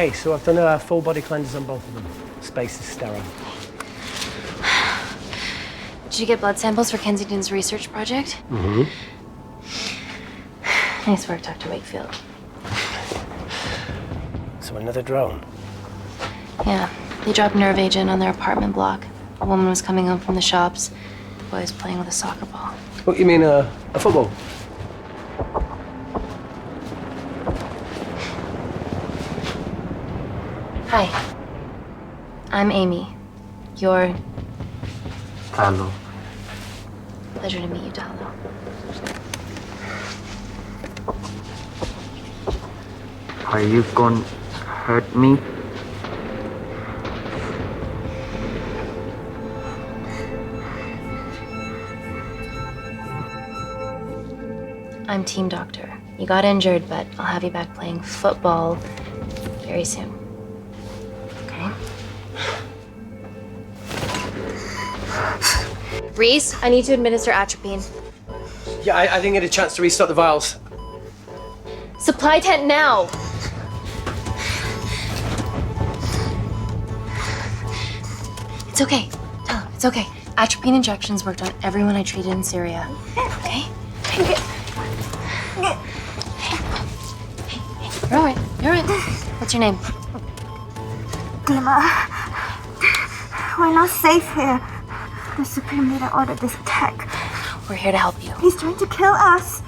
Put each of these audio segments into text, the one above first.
Okay, so I've done a full body cleanse on both of them. Space is sterile. Did you get blood samples for Kensington's research project? Mm-hmm. Nice work, Dr. Wakefield. So another drone? Yeah, they dropped nerve agent on their apartment block. A woman was coming home from the shops. The boy was playing with a soccer ball. What, you mean a football? Hi. I'm Amy. You're... Talo. Pleasure to meet you, Talo. Are you going to hurt me? I'm team doctor. You got injured, but I'll have you back playing football very soon. Okay? Reese, I need to administer atropine. Yeah, I didn't get a chance to restock the vials. Supply tent now! It's okay. Tell him, it's okay. Atropine injections worked on everyone I treated in Syria. Okay? You're all right. You're all right. What's your name? Dima, we're not safe here. The Supreme Leader ordered this attack. We're here to help you. He's trying to kill us.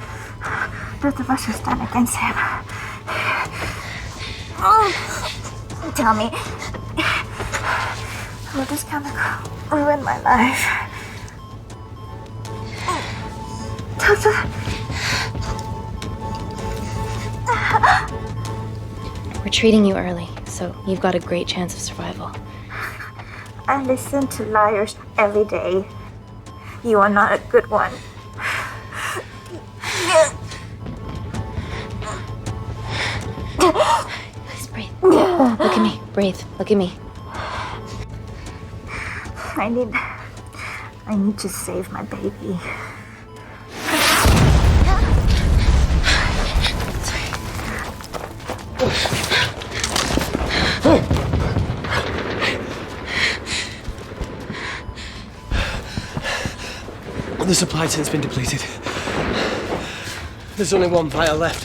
Both of us will stand against him. Tell me, will this chemical ruin my life? Doctor. We're treating you early, so you've got a great chance of survival. I listen to liars every day. You are not a good one. Please breathe. Look at me. Breathe. Look at me. I need to save my baby. The supply tent's been depleted. There's only one vial left.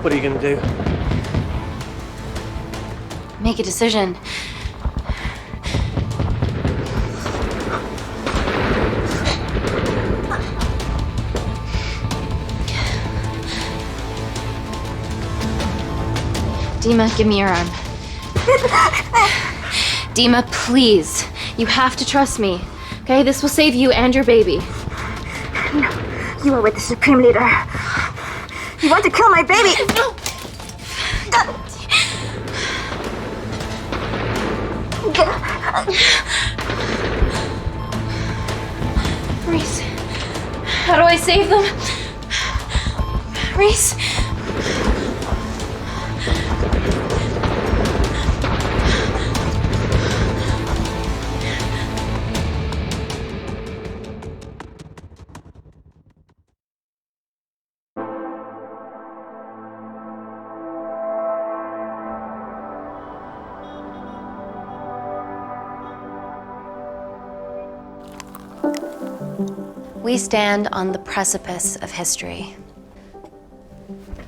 What are you gonna do? Make a decision. Dima, give me your arm. Dima, please. You have to trust me. Okay? This will save you and your baby. No, you are with the Supreme Leader. You want to kill my baby! No! Reese, how do I save them? Reese? We stand on the precipice of history.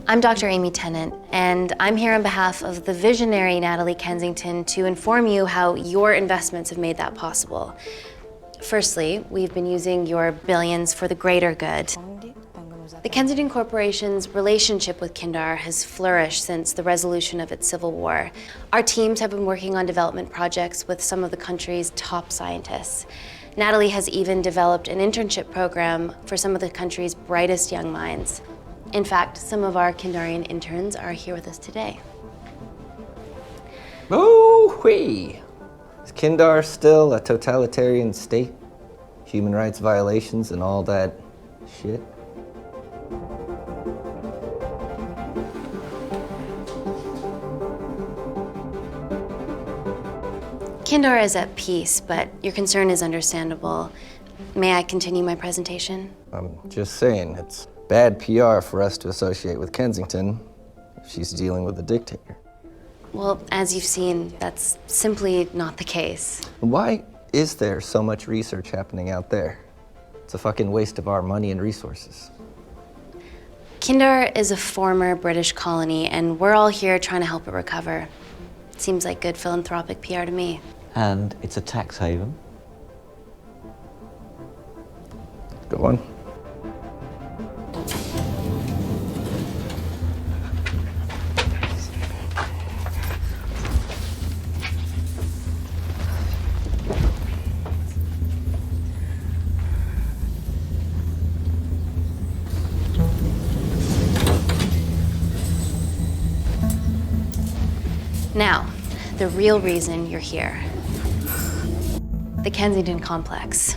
I'm Dr. Amy Tennant, and I'm here on behalf of the visionary Natalie Kensington to inform you how your investments have made that possible. Firstly, we've been using your billions for the greater good. The Kensington Corporation's relationship with Kindar has flourished since the resolution of its civil war. Our teams have been working on development projects with some of the country's top scientists. Natalie has even developed an internship program for some of the country's brightest young minds. In fact, some of our Kindarian interns are here with us today. Ooh-wee! Is Kindar still a totalitarian state? Human rights violations and all that shit? Kindar is at peace, but your concern is understandable. May I continue my presentation? I'm just saying, it's bad PR for us to associate with Kensington if she's dealing with a dictator. Well, as you've seen, that's simply not the case. Why is there so much research happening out there? It's a fucking waste of our money and resources. Kindar is a former British colony, and we're all here trying to help it recover. Seems like good philanthropic PR to me. And it's a tax haven. Go on. Now, the real reason you're here. The Kensington complex.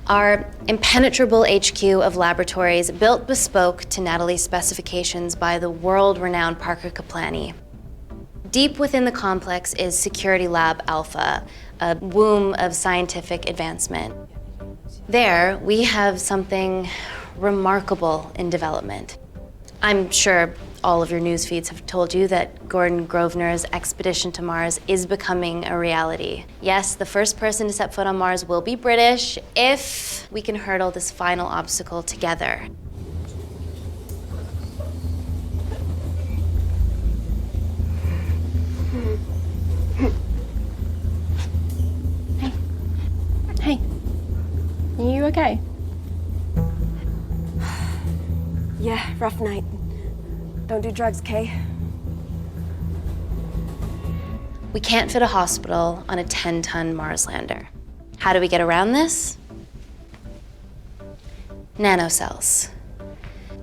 Our impenetrable HQ of laboratories built bespoke to Natalie's specifications by the world-renowned Parker Kaplani. Deep within the complex is Security Lab Alpha, a womb of scientific advancement. There, we have something remarkable in development. I'm sure all of your news feeds have told you that Gordon Grosvenor's expedition to Mars is becoming a reality. Yes, the first person to set foot on Mars will be British if we can hurdle this final obstacle together. Hey. Are you okay? Yeah, rough night. Don't do drugs, Kay. We can't fit a hospital on a 10-ton Mars lander. How do we get around this? Nanocells.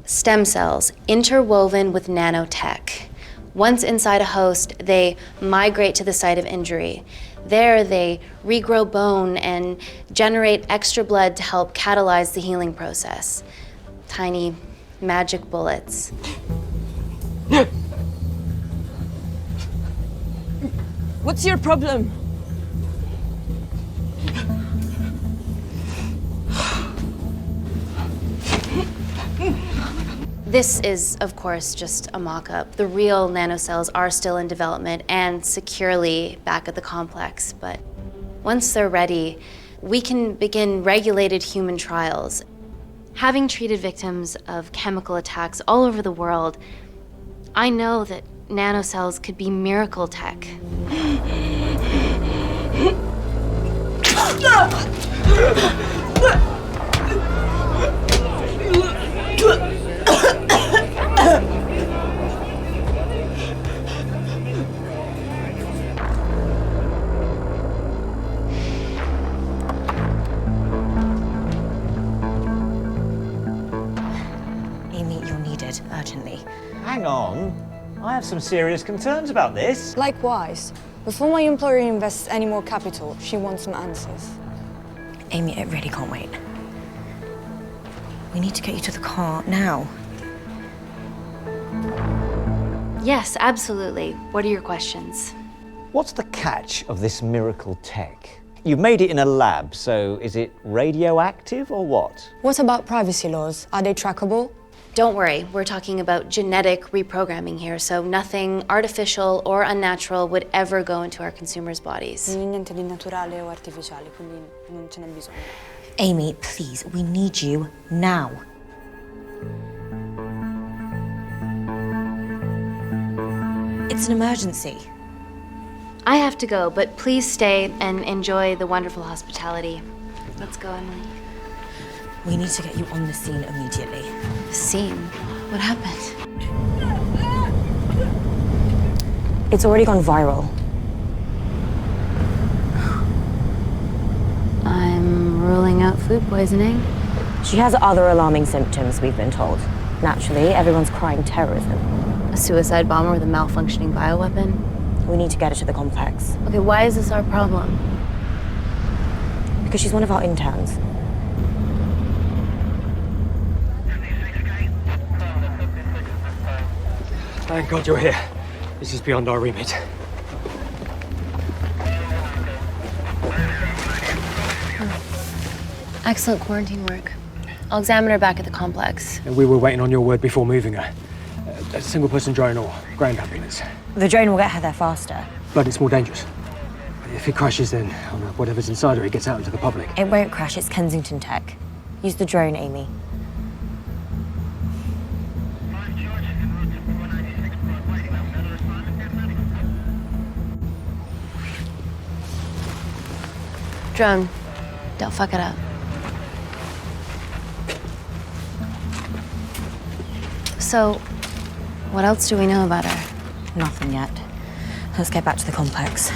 Stem cells interwoven with nanotech. Once inside a host, they migrate to the site of injury. There, they regrow bone and generate extra blood to help catalyze the healing process. Tiny magic bullets. What's your problem? This is, of course, just a mock-up. The real nanocells are still in development and securely back at the complex, but once they're ready, we can begin regulated human trials. Having treated victims of chemical attacks all over the world, I know that nanocells could be miracle tech. Amy, you're needed urgently. Hang on. I have some serious concerns about this. Likewise. Before my employer invests any more capital, she wants some answers. Amy, it really can't wait. We need to get you to the car now. Yes, absolutely. What are your questions? What's the catch of this miracle tech? You've made it in a lab, so is it radioactive or what? What about privacy laws? Are they trackable? Don't worry, we're talking about genetic reprogramming here, so nothing artificial or unnatural would ever go into our consumers' bodies. Niente di naturale o artificiale, quindi non ce n'è bisogno. Amy, please, we need you now. It's an emergency. I have to go, but please stay and enjoy the wonderful hospitality. Let's go, Emily. We need to get you on the scene immediately. Scene? What happened? It's already gone viral. I'm ruling out food poisoning. She has other alarming symptoms, we've been told. Naturally, everyone's crying terrorism. A suicide bomber with a malfunctioning bioweapon? We need to get her to the complex. Okay, why is this our problem? Because she's one of our interns. Thank God you're here. This is beyond our remit. Excellent quarantine work. I'll examine her back at the complex. And we were waiting on your word before moving her. A single-person drone or ground ambulance. The drone will get her there faster. But it's more dangerous. If it crashes, then whatever's inside her, it gets out into the public. It won't crash, it's Kensington tech. Use the drone, Amy. Drone, don't fuck it up. So, what else do we know about her? Nothing yet. Let's get back to the complex.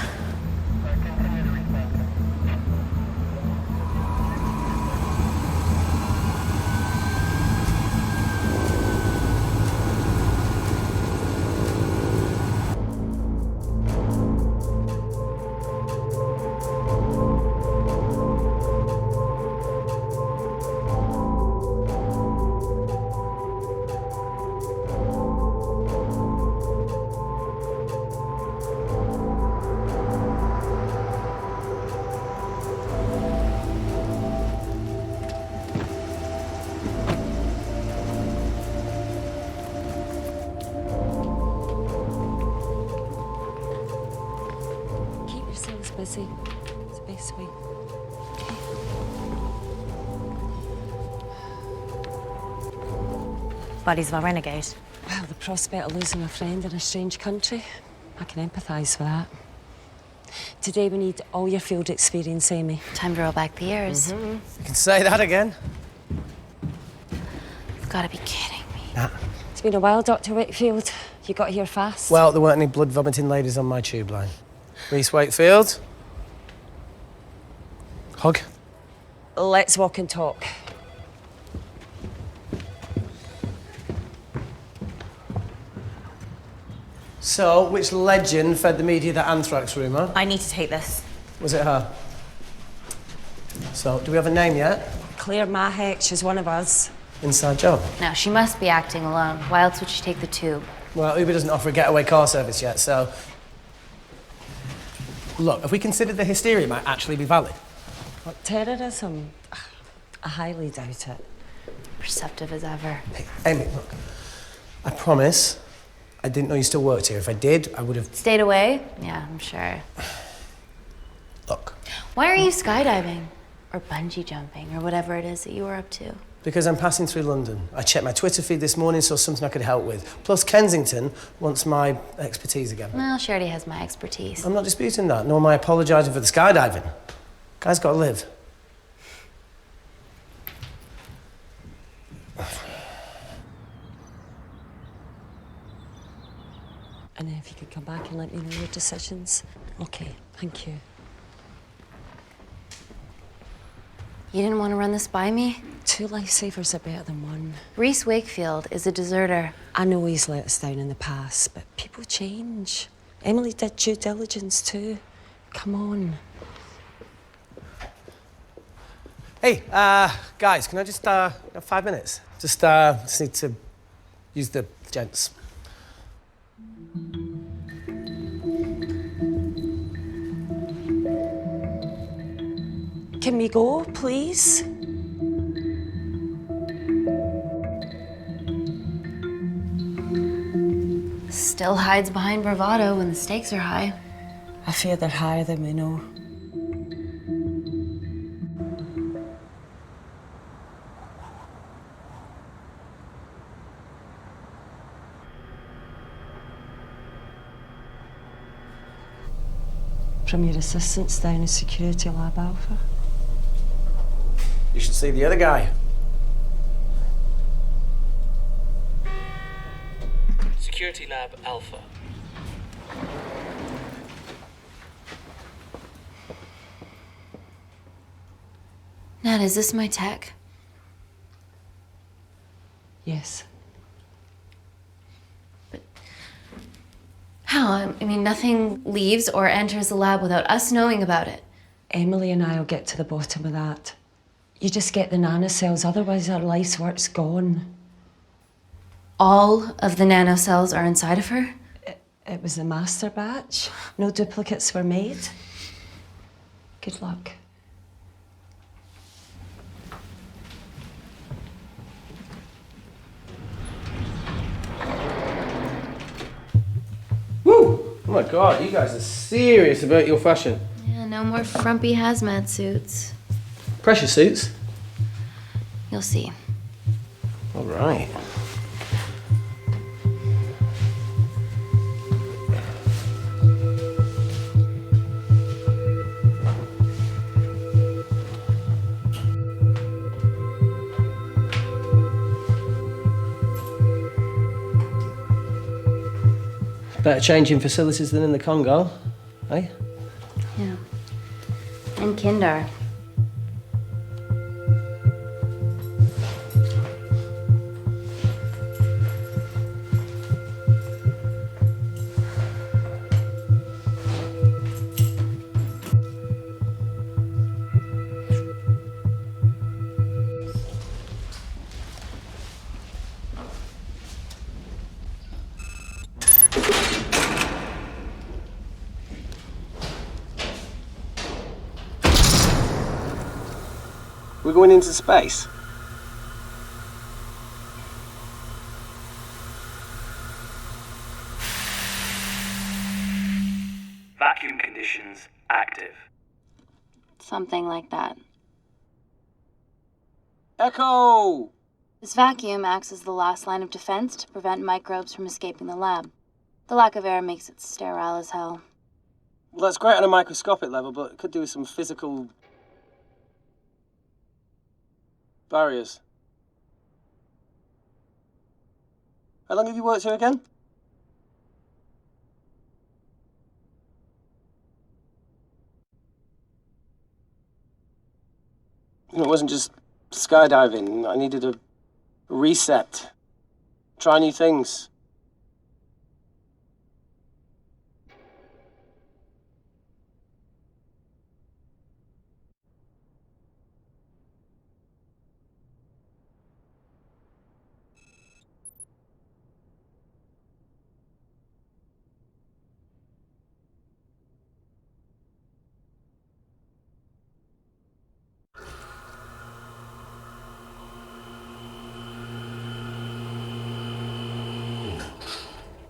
Busy. It's the best way. Buddies of our renegade. Well, the prospect of losing a friend in a strange country, I can empathise with that. Today we need all your field experience, Amy. Time to roll back the years. You can say that again. You've got to be kidding me. Nah. It's been a while, Dr. Wakefield. You got here fast. Well, there weren't any blood-vomiting ladies on my tube line. Reese Wakefield. Hug. Let's walk and talk. So, which legend fed the media that anthrax rumour? I need to take this. Was it her? So, do we have a name yet? Claire Mahek, she's one of us. Inside job. No, she must be acting alone. Why else would she take the tube? Well, Uber doesn't offer a getaway car service yet, so... Look, if we consider the hysteria might actually be valid. What, terrorism? I highly doubt it. Perceptive as ever. Hey, Amy, look. I promise I didn't know you still worked here. If I did, I would have... Stayed away? Yeah, I'm sure. Look. Why are you skydiving? Or bungee jumping, or whatever it is that you were up to? Because I'm passing through London. I checked my Twitter feed this morning, saw something I could help with. Plus, Kensington wants my expertise again. Well, she already has my expertise. I'm not disputing that, nor am I apologising for the skydiving. Guy's got to live. And if you could come back and let me know your decisions. Okay, thank you. You didn't want to run this by me? 2 lifesavers are better than 1. Reese Wakefield is a deserter. I know he's let us down in the past, but people change. Emily did due diligence too. Come on. Hey, guys, can I just, have 5 minutes? Just need to use the gents. Can we go, please? Still hides behind bravado when the stakes are high. I fear they're higher than we know. From your assistants down in Security Lab Alpha. You should see the other guy. Security Lab Alpha. Nat, is this my tech? Yes. How? I mean, nothing leaves or enters the lab without us knowing about it. Emily and I will get to the bottom of that. You just get the nanocells, otherwise our life's work's gone. All of the nanocells are inside of her? It was a master batch. No duplicates were made. Good luck. my God, you guys are serious about your fashion. Yeah, no more frumpy hazmat suits. Pressure suits? You'll see. All right. Better changing facilities than in the Congo, eh? Yeah. And Kindar. We're going into space. Vacuum conditions active. Something like that. Echo! This vacuum acts as the last line of defense to prevent microbes from escaping the lab. The lack of air makes it sterile as hell. Well, that's great on a microscopic level, but it could do with some physical barriers. How long have you worked here again? It wasn't just skydiving. I needed a reset. Try new things.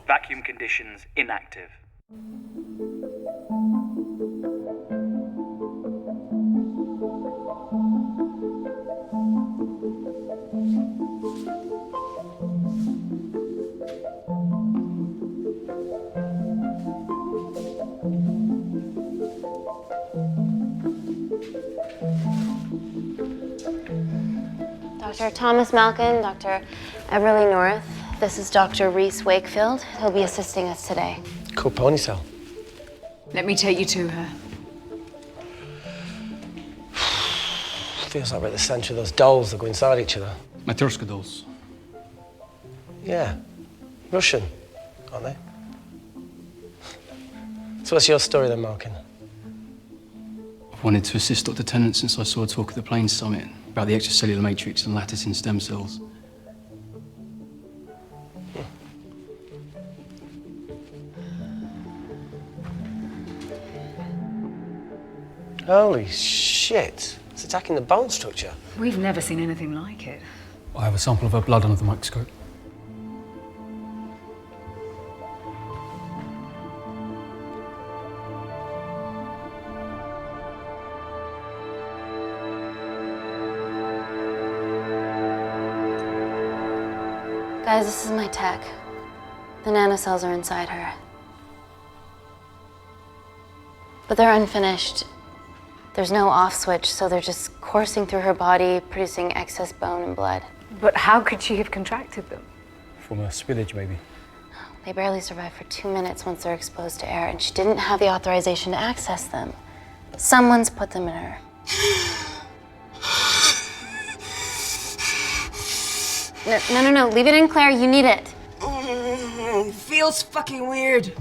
Vacuum conditions inactive. Dr. Thomas Malkin, Dr. Everly North. This is Dr. Reese Wakefield. He'll be assisting us today. Cool ponytail. Let me take you to her. Feels like we're at the centre of those dolls that go inside each other. Matryoshka dolls. Yeah. Russian, aren't they? So what's your story then, Malkin? I've wanted to assist Dr. Tennant since I saw a talk at the Plains Summit about the extracellular matrix and lattice in stem cells. Holy shit. It's attacking the bone structure. We've never seen anything like it. I have a sample of her blood under the microscope. Guys, this is my tech. The nanocells are inside her. But they're unfinished. There's no off switch, so they're just coursing through her body, producing excess bone and blood. But how could she have contracted them? From a spillage, maybe. They barely survive for 2 minutes once they're exposed to air, and she didn't have the authorization to access them. Someone's put them in her. No, leave it in, Claire, you need it. It feels fucking weird.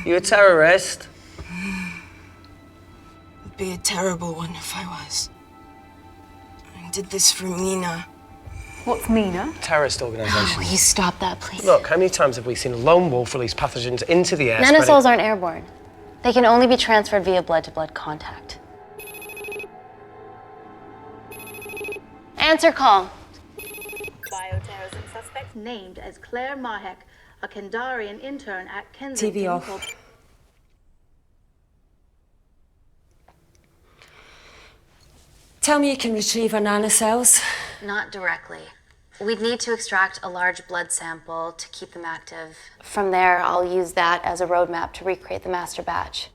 You a terrorist? It'd be a terrible one if I was. I did this for Mina. What's Mina? Terrorist organisation. Will you stop that, please? Look, how many times have we seen a lone wolf release pathogens into the air? Nanocells aren't airborne. They can only be transferred via blood-to-blood contact. Answer call. Bioterrorism suspect named as Claire Mahek, a Kandarian intern at Kensington. TV off. called- Tell me you can retrieve her nanocells. Not directly. We'd need to extract a large blood sample to keep them active. From there, I'll use that as a roadmap to recreate the master batch.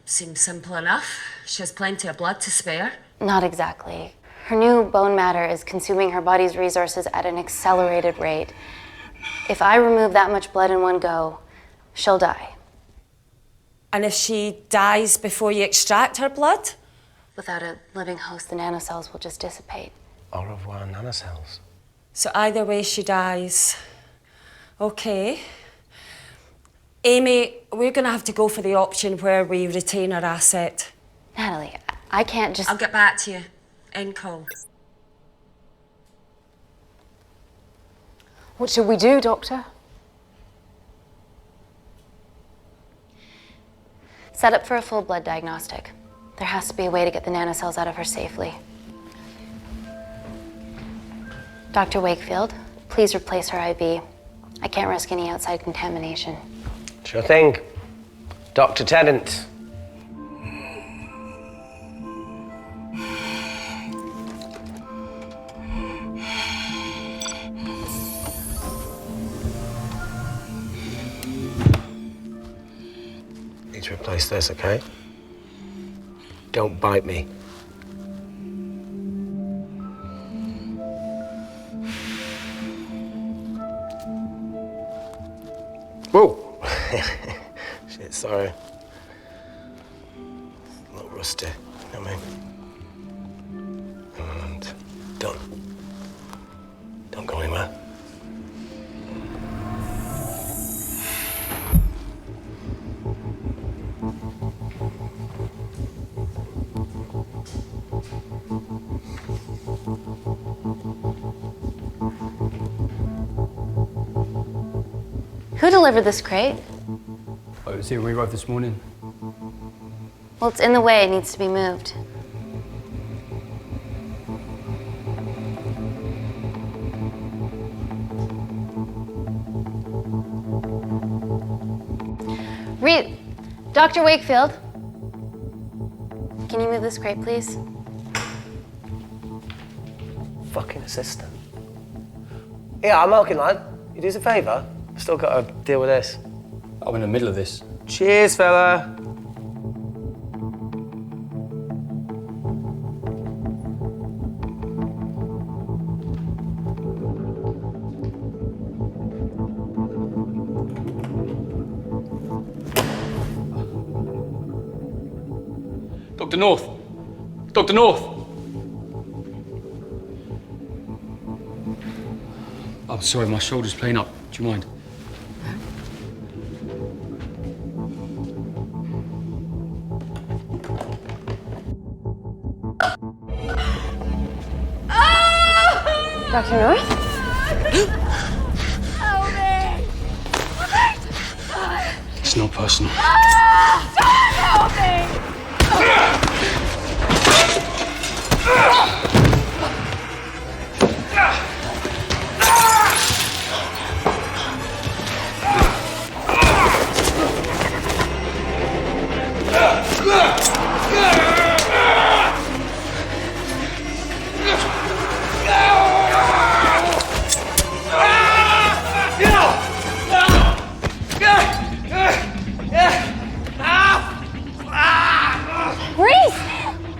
Seems simple enough. She has plenty of blood to spare. Not exactly. Her new bone matter is consuming her body's resources at an accelerated rate. If I remove that much blood in one go, she'll die. And if she dies before you extract her blood? Without a living host, the nanocells will just dissipate. Au revoir, nanocells. So either way, she dies. Okay. Amy, we're gonna have to go for the option where we retain our asset. Natalie, I can't just... I'll get back to you. End call. What should we do, Doctor? Set up for a full blood diagnostic. There has to be a way to get the nanocells out of her safely. Dr. Wakefield, please replace her IV. I can't risk any outside contamination. Sure thing. Dr. Tennant. Need to replace this, okay? Don't bite me. Whoa! Shit, sorry. A little rusty, you know what I mean? And don't go anywhere. Who delivered this crate? Oh, it was here when we arrived this morning. Well, it's in the way. It needs to be moved. Dr. Wakefield, can you move this crate, please? Fucking assistant. Yeah, I'm milking, lad. You do us a favour? Still got to deal with this. I'm in the middle of this. Cheers, fella. Dr. North! Dr. North! I'm sorry, my shoulder's playing up. Do you mind? Dr. North? Help me! It's not personal. Help me!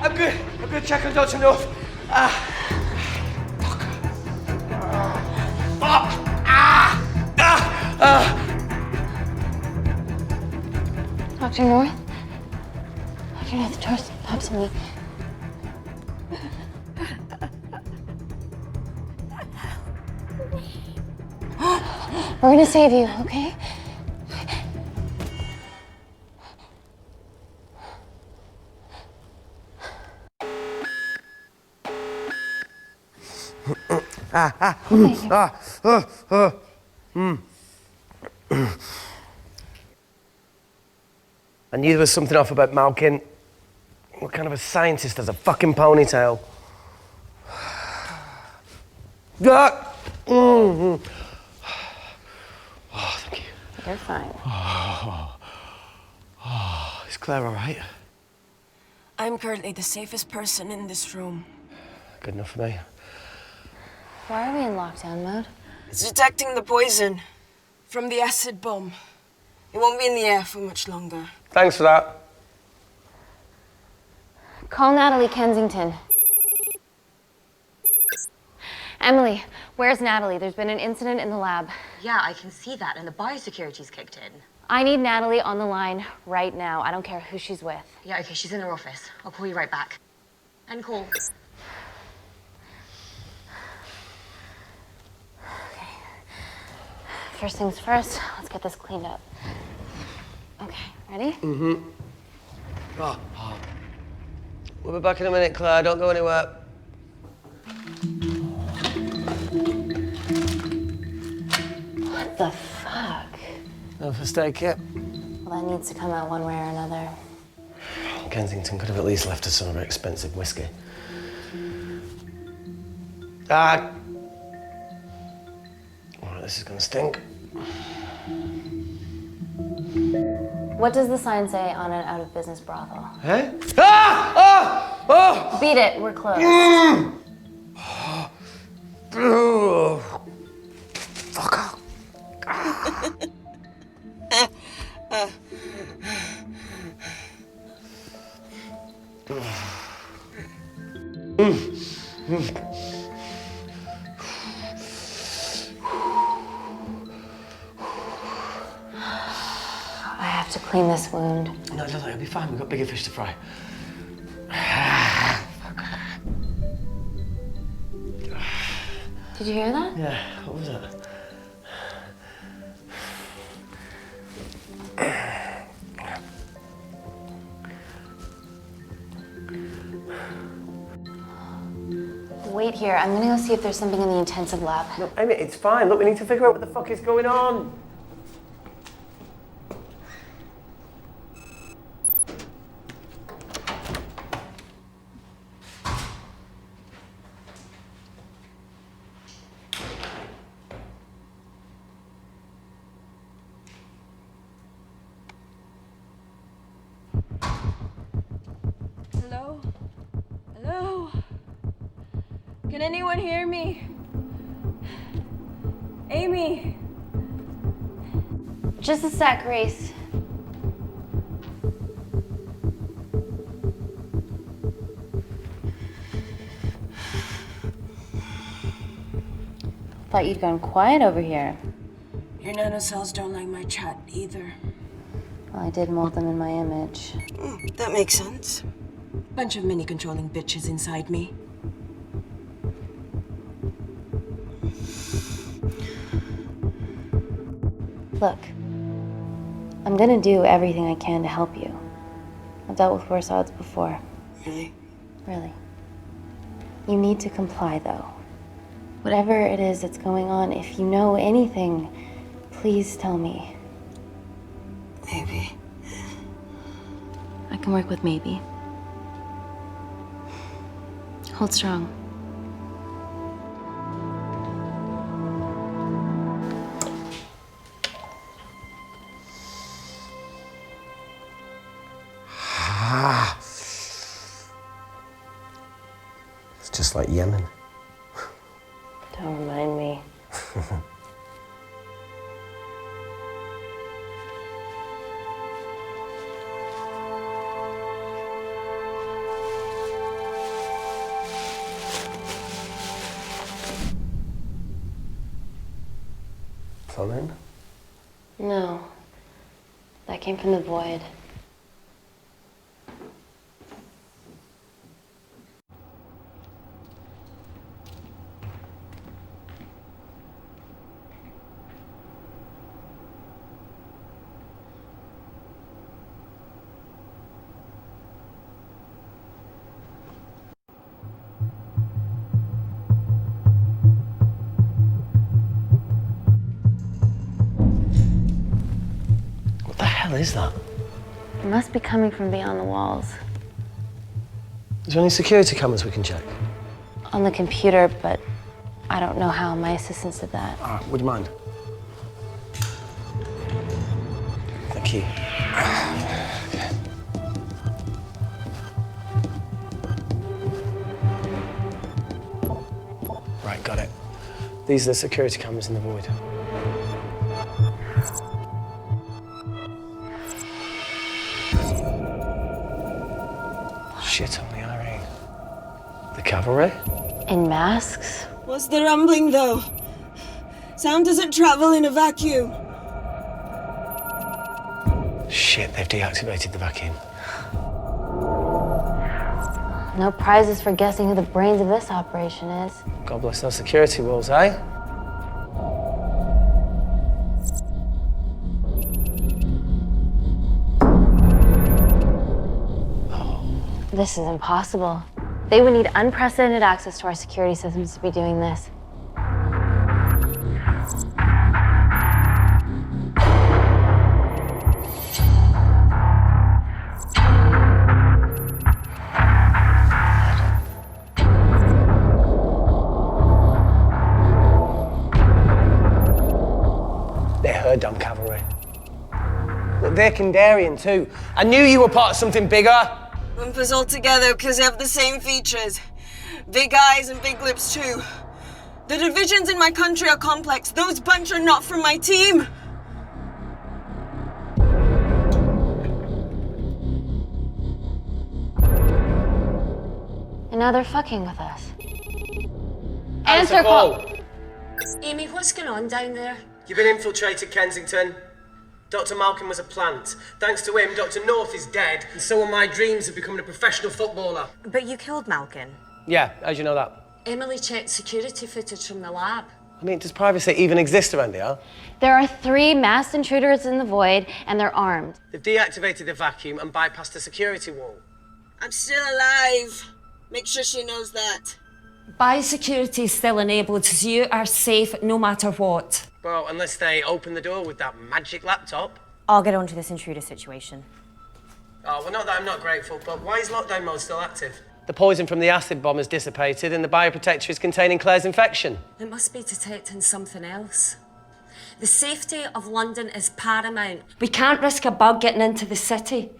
I'm good. Check on Dr. North. Dr. North? Dr. North, trust me. We're gonna save you, okay? I knew there was something off about Malkin. What kind of a scientist has a fucking ponytail? Oh, thank you. You're fine. Is Claire all right? I'm currently the safest person in this room. Good enough for me. Why are we in lockdown mode? It's detecting the poison from the acid bomb. It won't be in the air for much longer. Thanks for that. Call Natalie Kensington. Emily, where's Natalie? There's been an incident in the lab. Yeah, I can see that, and the biosecurity's kicked in. I need Natalie on the line right now. I don't care who she's with. Yeah, okay, she's in her office. I'll call you right back. End call. Okay. First things first, let's get this cleaned up. Okay, ready? Mm-hmm. Oh. We'll be back in a minute, Claire. Don't go anywhere. What the fuck? No first aid kit. Well, that needs to come out one way or another. Kensington could have at least left us some of her expensive whiskey. Ah! All right, this is gonna stink. What does the sign say on an out-of-business brothel? Eh? Ah! Ah! Oh! Beat it, we're closed. Fuck off. I have to clean this wound. No, it'll be fine. We've got bigger fish to fry. Did you hear that? Yeah, what was that? Wait here. I'm gonna go see if there's something in the intensive lab. No, Amy, it's fine. Look, we need to figure out what the fuck is going on. Hello? Hello? Can anyone hear me? Amy? Just a sec, Grace. Thought you'd gone quiet over here. Your nanocells don't like my chat either. Well, I did mold them in my image. That makes sense. Bunch of mini-controlling bitches inside me. Look, I'm gonna do everything I can to help you. I've dealt with worse odds before. Really? Really. You need to comply, though. Whatever it is that's going on, if you know anything, please tell me. Maybe. I can work with maybe. Hold strong. It's just like Yemen. Don't remind me. Plumbing? No. That came from the void. What the hell is that? It must be coming from beyond the walls. Is there any security cameras we can check? On the computer, but I don't know how. My assistants did that. All right, would you mind? Thank you. Right, got it. These are the security cameras in the void. Shit on the IRA. The cavalry? In masks? What's the rumbling, though? Sound doesn't travel in a vacuum. Shit, they've deactivated the vacuum. No prizes for guessing who the brains of this operation is. God bless those security walls, eh? This is impossible. They would need unprecedented access to our security systems to be doing this. They're her damn cavalry. Look, they're Kandarian too. I knew you were part of something bigger. Lump us all together because they have the same features. Big eyes and big lips too. The divisions in my country are complex. Those bunch are not from my team. And now they're fucking with us. Answer call! Amy, what's going on down there? You've been infiltrated, Kensington. Dr. Malcolm was a plant. Thanks to him, Dr. North is dead, and so are my dreams of becoming a professional footballer. But you killed Malcolm. Yeah, how'd you know that? Emily checked security footage from the lab. I mean, does privacy even exist around here? There are 3 masked intruders in the void, and they're armed. They've deactivated the vacuum and bypassed the security wall. I'm still alive. Make sure she knows that. Biosecurity is still enabled, so you are safe no matter what. Well, unless they open the door with that magic laptop. I'll get onto this intruder situation. Oh, well, not that I'm not grateful, but why is lockdown mode still active? The poison from the acid bomb has dissipated and the bioprotector is containing Claire's infection. It must be detecting something else. The safety of London is paramount. We can't risk a bug getting into the city.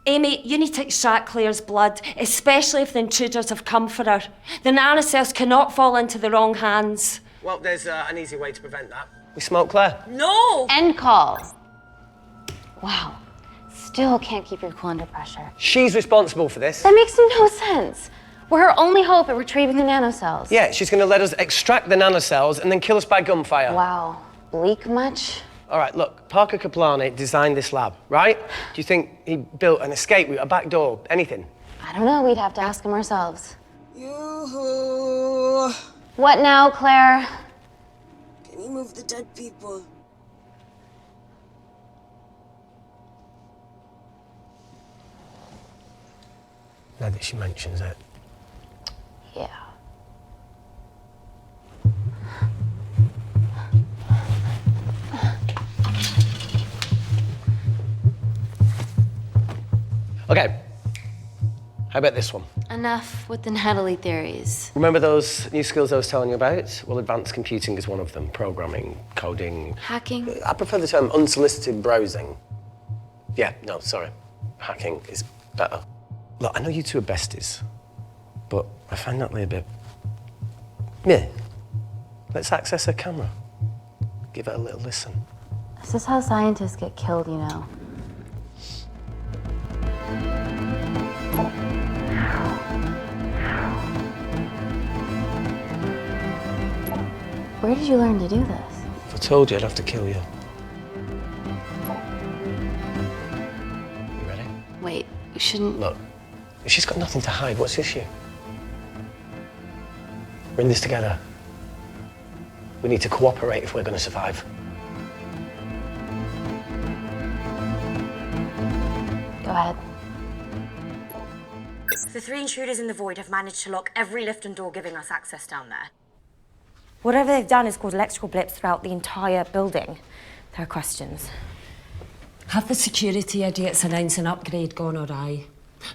Amy, you need to extract Claire's blood, especially if the intruders have come for her. The nanocells cannot fall into the wrong hands. Well, there's an easy way to prevent that. We smoke Claire. No! End call. Wow. Still can't keep your cool under pressure. She's responsible for this. That makes no sense. We're her only hope at retrieving the nanocells. Yeah, she's going to let us extract the nanocells and then kill us by gunfire. Wow. Bleak much? All right, look, Parker Kaplani designed this lab, right? Do you think he built an escape route, a back door, anything? I don't know. We'd have to ask him ourselves. Yoo-hoo. What now, Claire? Can you move the dead people? Now that she mentions it. Yeah. Okay. How about this one? Enough with the Natalie theories. Remember those new skills I was telling you about? Well, advanced computing is one of them. Programming, coding. Hacking? I prefer the term unsolicited browsing. Yeah, no, sorry. Hacking is better. Look, I know you two are besties, but I find Natalie a bit... meh. Let's access her camera. Give it a little listen. This is how scientists get killed, you know. Where did you learn to do this? If I told you, I'd have to kill you. You ready? Wait, we shouldn't... Look, she's got nothing to hide. What's the issue? We're in this together. We need to cooperate if we're going to survive. Go ahead. The 3 intruders in the void have managed to lock every lift and door giving us access down there. Whatever they've done is caused electrical blips throughout the entire building. There are questions. Have the security idiots announced an upgrade gone awry?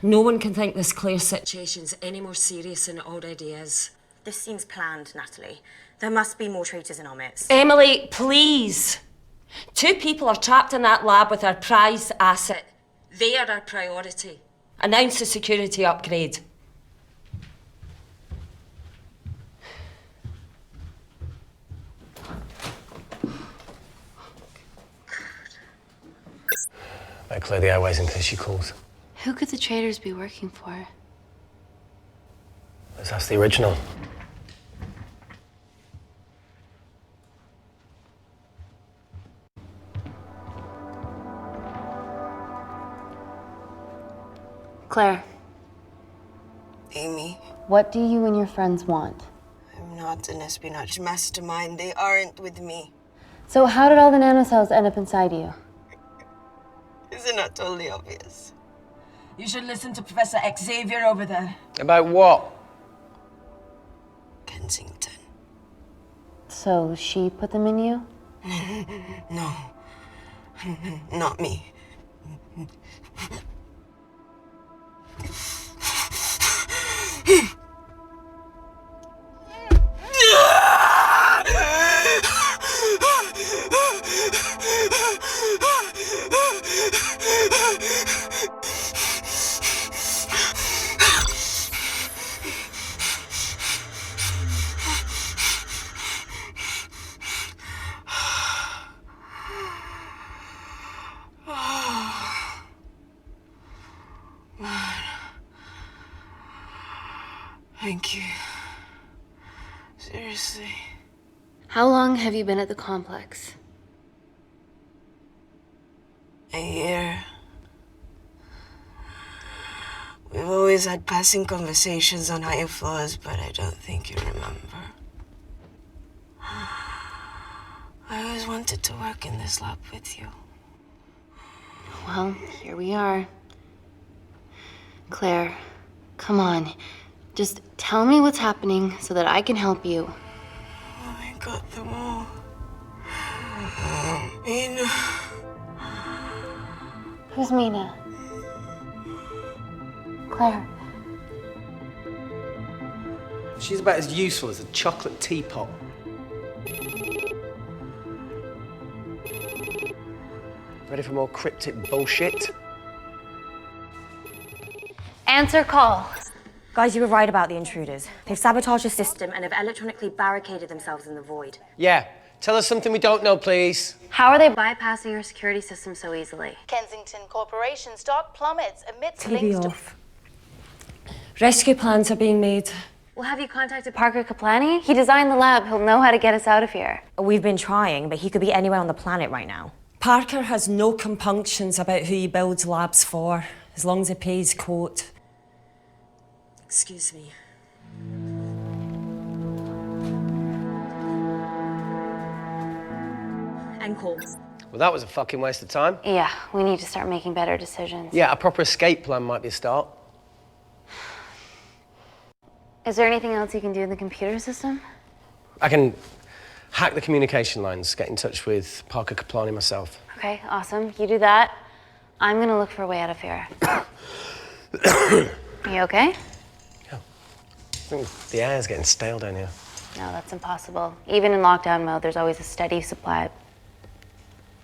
No one can think this Claire situation's any more serious than it already is. This seems planned, Natalie. There must be more traitors in our midst. Emily, please! 2 people are trapped in that lab with our prized asset. They are our priority. Announce the security upgrade. Better clear the airways in case she calls. Who could the traders be working for? Let's ask the original. Claire, Amy, what do you and your friends want? I'm not an espionage mastermind. They aren't with me. So how did all the nanocells end up inside you? Isn't that totally obvious? You should listen to Professor Xavier over there. About what? Kensington. So she put them in you? No. Not me. Thank you. Seriously. How long have you been at the complex? A year. We've always had passing conversations on higher floors, but I don't think you remember. I always wanted to work in this lab with you. Well, here we are. Claire, come on. Just tell me what's happening so that I can help you. I got them all. Mina. Who's Mina? Claire. She's about as useful as a chocolate teapot. Ready for more cryptic bullshit? Answer call. Guys, you were right about the intruders. They've sabotaged the system and have electronically barricaded themselves in the void. Yeah. Tell us something we don't know, please. How are they bypassing your security system so easily? Kensington Corporation stock plummets amidst TV links to... off. Rescue plans are being made. Well, have you contacted Parker Kaplani? He designed the lab. He'll know how to get us out of here. We've been trying, but he could be anywhere on the planet right now. Parker has no compunctions about who he builds labs for, as long as he pays quote. Excuse me. End call. Well, that was a fucking waste of time. Yeah, we need to start making better decisions. Yeah, a proper escape plan might be a start. Is there anything else you can do in the computer system? I can hack the communication lines, get in touch with Parker Kaplani myself. Okay, awesome. You do that. I'm gonna look for a way out of here. You okay? Yeah. I think the air's getting stale down here. No, that's impossible. Even in lockdown mode, there's always a steady supply of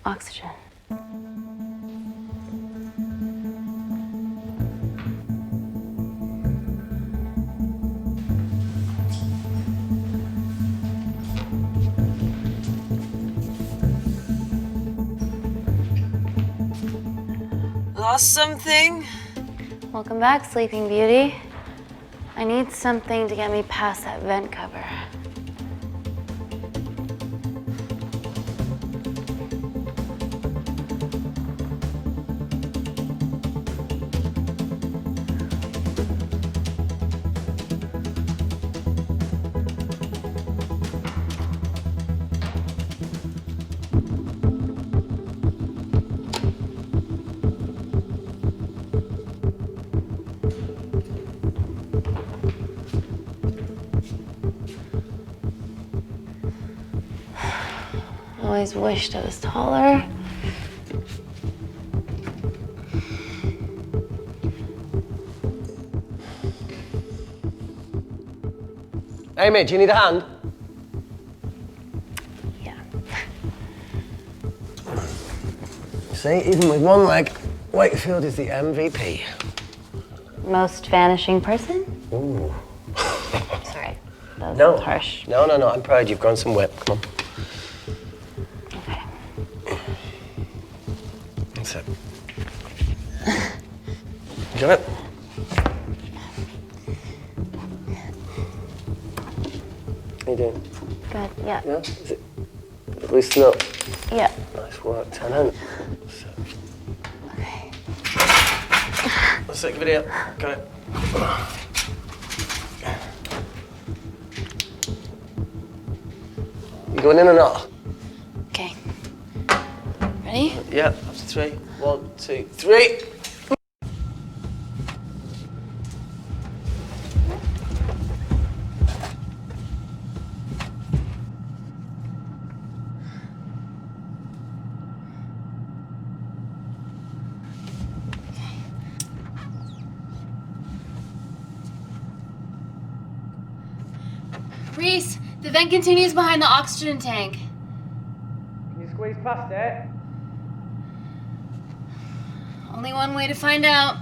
oxygen. Lost something? Welcome back, Sleeping Beauty. I need something to get me past that vent cover. Always wished I was taller. Amy, do you need a hand? Yeah. See, even with one leg, Wakefield is the MVP. Most vanishing person? Ooh. Sorry, that No. was harsh. No, I'm proud you've grown some whip. Come on. Okay. That's it. Got it? How you doing? Good, yeah. Yeah? Is it loosen up? Yeah. Nice work, Tenant. Okay. Let's take a video. Got it. You going in or not? Okay. Ready? Yeah, after 3. 1, 2, 3. Reese, the vent continues behind the oxygen tank. Can you squeeze past it? Only one way to find out.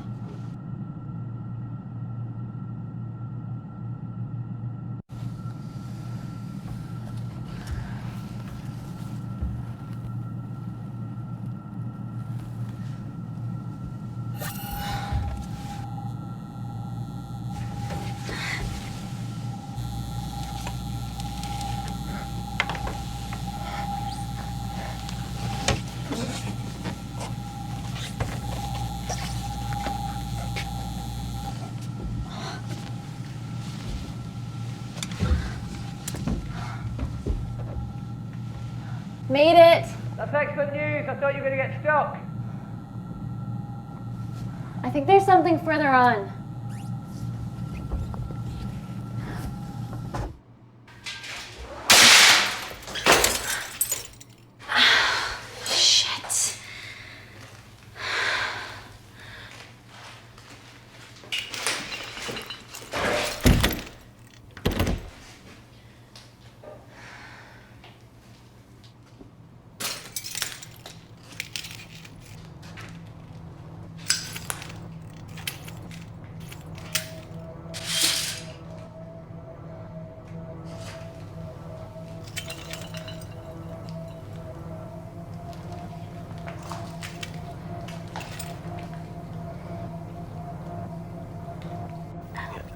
Made it. That's excellent news. I thought you were going to get stuck. I think there's something further on. Shit.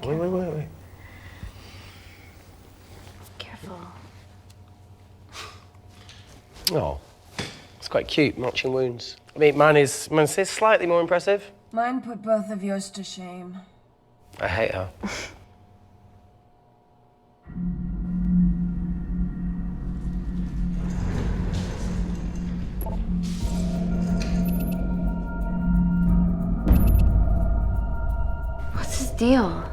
Wait. Careful. Oh, it's quite cute, matching wounds. I mean, mine is slightly more impressive. Mine put both of yours to shame. I hate her. What's his deal?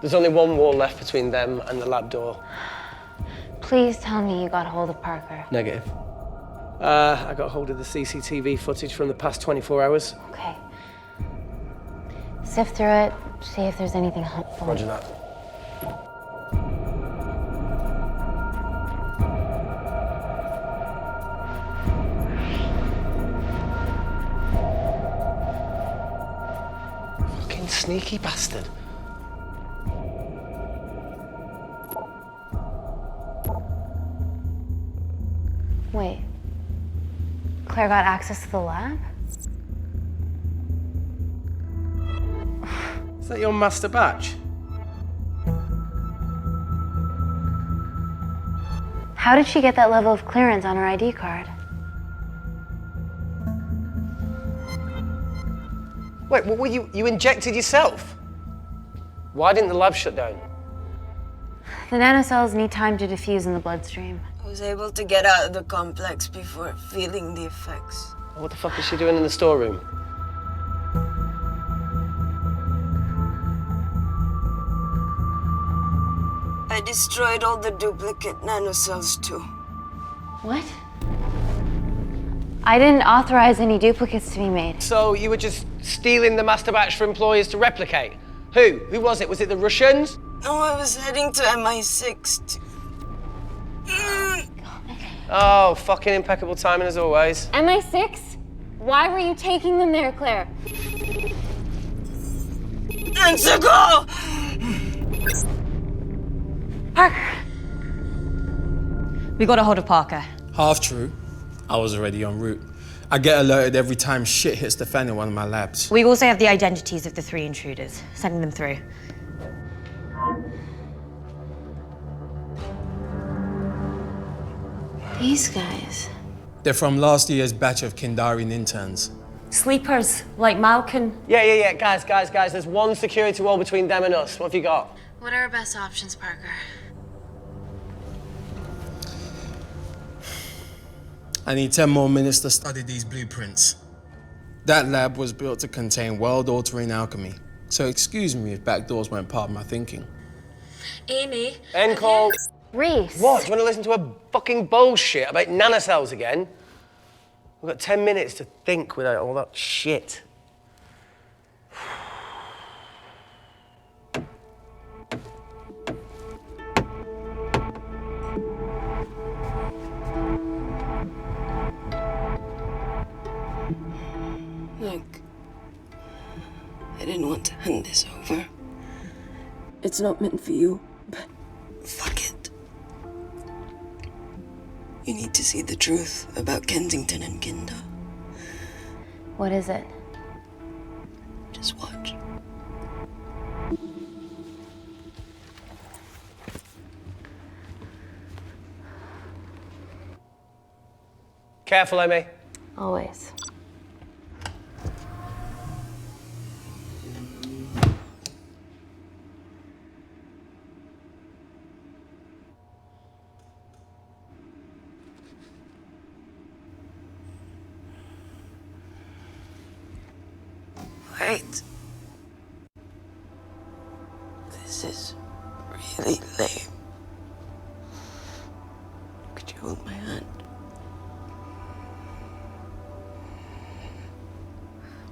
There's only one wall left between them and the lab door. Please tell me you got hold of Parker. Negative. I got hold of the CCTV footage from the past 24 hours. Okay. Sift through it, see if there's anything helpful. Roger that. Fucking sneaky bastard. Wait. Claire got access to the lab? Is that your master batch? How did she get that level of clearance on her ID card? Wait, what were you injected yourself? Why didn't the lab shut down? The nanocells need time to diffuse in the bloodstream. I was able to get out of the complex before feeling the effects. What the fuck is she doing in the storeroom? I destroyed all the duplicate nanocells too. What? I didn't authorize any duplicates to be made. So you were just stealing the master batch for employers to replicate? Who? Who was it? Was it the Russians? No, I was heading to MI6. Oh, fucking impeccable timing as always. MI6? Why were you taking them there, Claire? Go! Parker! We got a hold of Parker. Half true. I was already en route. I get alerted every time shit hits the fan in one of my labs. We also have the identities of the 3 intruders. Sending them through. These guys. They're from last year's batch of Kindarian interns. Sleepers, like Malkin. Yeah. Guys. There's one security wall between them and us. What have you got? What are our best options, Parker? I need 10 more minutes to study these blueprints. That lab was built to contain world-altering alchemy. So excuse me if backdoors weren't part of my thinking. Amy. End call. Reese. What? Do you want to listen to a fucking bullshit about nanocells again? We've got 10 minutes to think without all that shit. Look, I didn't want to hand this over. It's not meant for you, but fuck it. You need to see the truth about Kensington and Kinder. What is it? Just watch. Careful, Amy. Always. Wait. This is really lame. Could you hold my hand?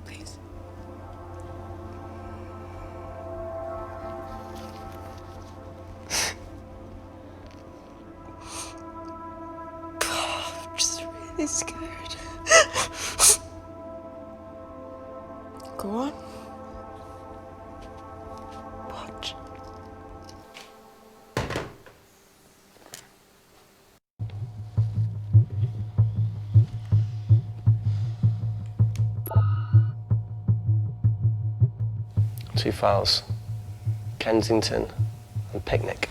Please. I'm just really scared. Go on. Watch. Two files. Kensington and Picnic.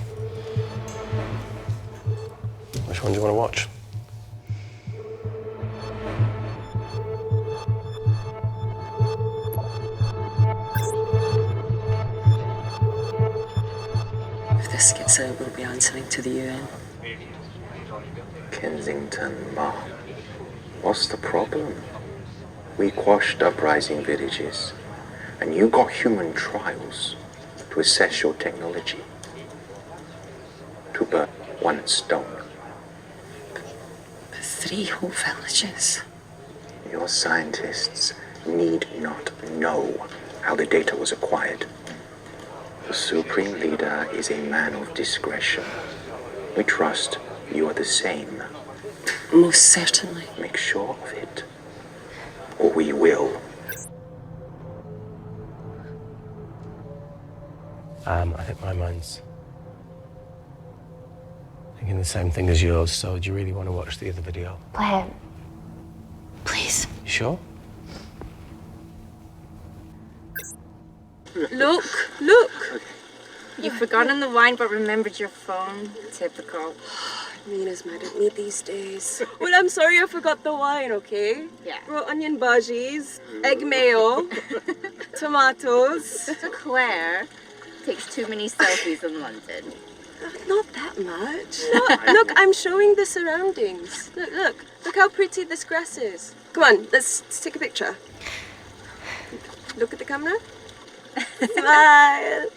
Which one do you want to watch? If this gets out, we'll be answering to the UN. Kensington, Ma. What's the problem? We quashed uprising villages, and you got human trials to assess your technology. To burn one stone. But 3 whole villages. Your scientists need not know how the data was acquired. The Supreme Leader is a man of discretion. We trust you are the same. Most certainly. Make sure of it, or we will. I think my mind's thinking the same thing as yours, so do you really want to watch the other video? Play it. Please. You sure? Look! You've forgotten the wine but remembered your phone. Typical. Mina's mad at me these days. Well, I'm sorry I forgot the wine, okay? Yeah. Raw onion bhajis, egg mayo, tomatoes. So Claire takes too many selfies in London. Not that much. Look, I'm showing the surroundings. Look how pretty this grass is. Come on, let's take a picture. Look at the camera. Smile.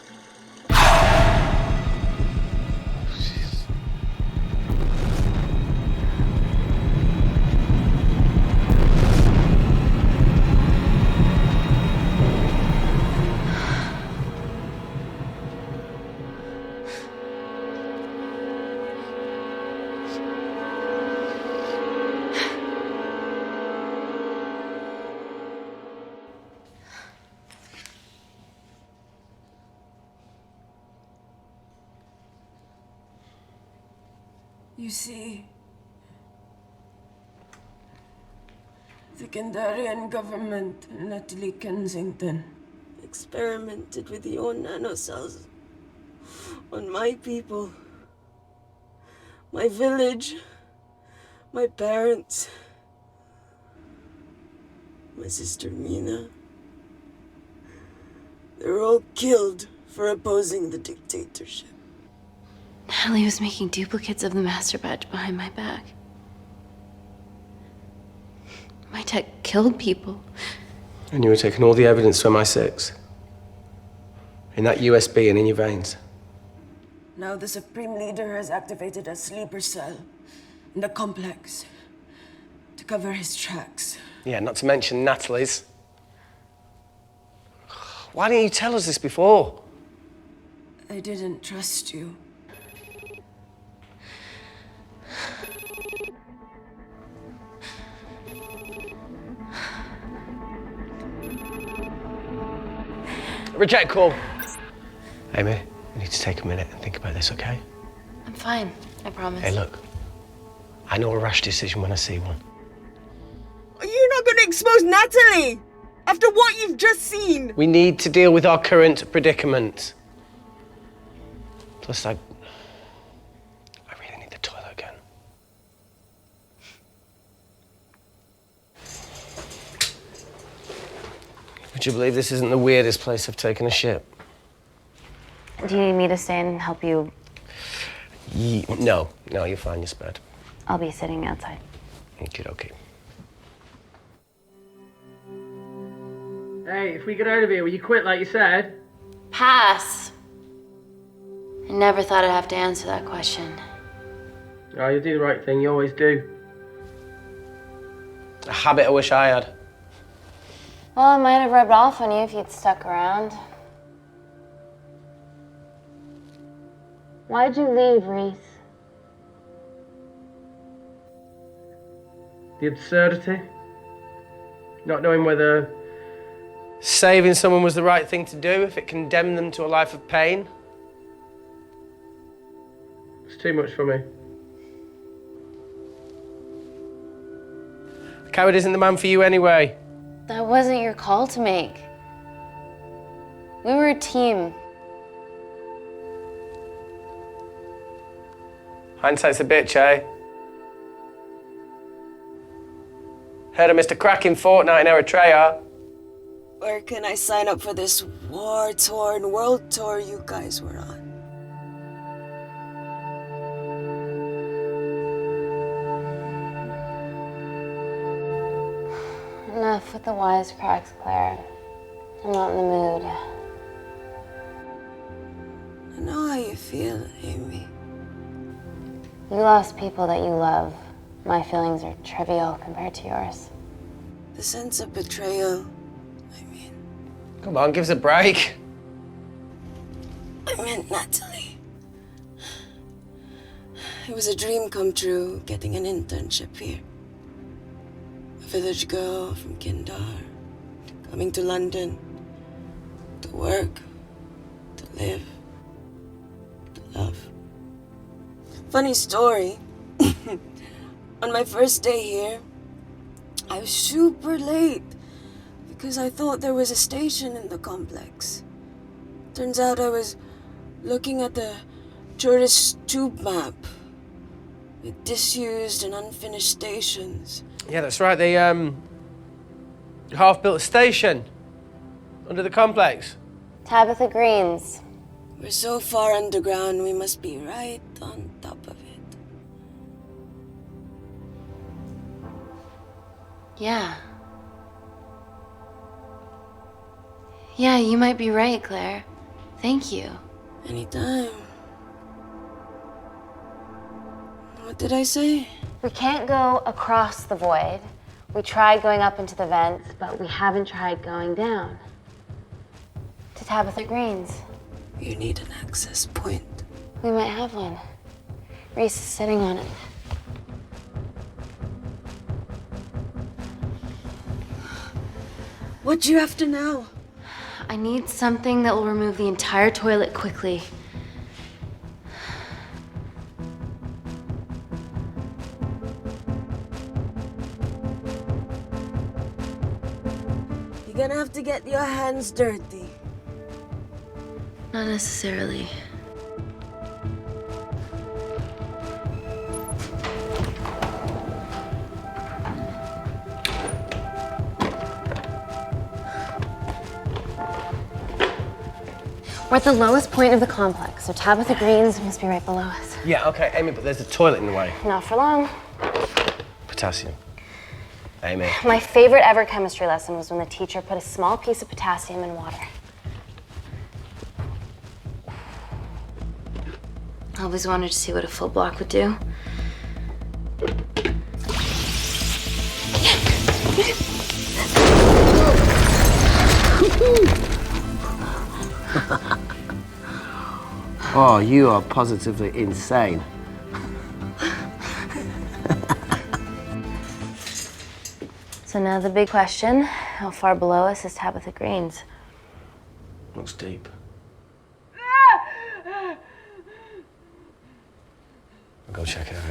You see, the Kandarian government and Natalie Kensington experimented with your nanocells on my people, my village, my parents, my sister Mina. They were all killed for opposing the dictatorship. Natalie was making duplicates of the master badge behind my back. My tech killed people. And you were taking all the evidence from MI6? In that USB and in your veins? Now the Supreme Leader has activated a sleeper cell in the complex to cover his tracks. Yeah, not to mention Natalie's. Why didn't you tell us this before? I didn't trust you. Reject call. Amy, we need to take a minute and think about this, okay? I'm fine, I promise. Hey, look. I know a rash decision when I see one. Are you not going to expose Natalie? After what you've just seen? We need to deal with our current predicament. Plus, I really need the toilet again. Would you believe this isn't the weirdest place I've taken a shit? Do you need me to stay and help you? No, you're fine, you're spared. I'll be sitting outside. Okay. Hey, if we get out of here, will you quit like you said? Pass. I never thought I'd have to answer that question. Oh, you do the right thing, you always do. A habit I wish I had. Well, it might have rubbed off on you if you'd stuck around. Why'd you leave, Reese? The absurdity. Not knowing whether Saving someone was the right thing to do if it condemned them to a life of pain. it's too much for me. A coward isn't the man for you anyway. That wasn't your call to make. We were a team. Hindsight's a bitch, eh? Heard of Mr. Cracking Fortnite in Eritrea. Where can I sign up for this war-torn world tour you guys were on? Enough with the wisecracks, Claire. I'm not in the mood. I know how you feel, Amy. You lost people that you love. My feelings are trivial compared to yours. The sense of betrayal. Come on, give us a break. I meant Natalie. It was a dream come true, getting an internship here. A village girl from Kindar, coming to London, to work, to live, to love. Funny story. On my first day here, I was super late because I thought there was a station in the complex. Turns out I was looking at the tourist tube map with disused and unfinished stations. Yeah, that's right. They half-built a station under the complex. Tabitha Greens. We're so far underground, we must be right on top of it. Yeah. Yeah, you might be right, Claire. Thank you. Anytime. What did I say? We can't go across the void. We tried going up into the vents, but we haven't tried going down. To Tabitha Greens. You need an access point. We might have one. Reese is sitting on it. What do you have to know? I need something that will remove the entire toilet quickly. gonna have to get your hands dirty. Not necessarily. We're at the lowest point of the complex, so Tabitha Green's must be right below us. Yeah, okay, Amy, but there's a toilet in the way. Not for long. Potassium. Amy. My favorite ever chemistry lesson was when the teacher put a small piece of potassium in water. I always wanted to see what a full block would do. Oh, you are positively insane. So now the big question, how far below us is Tabitha Green's? Looks deep. I'll go check it out.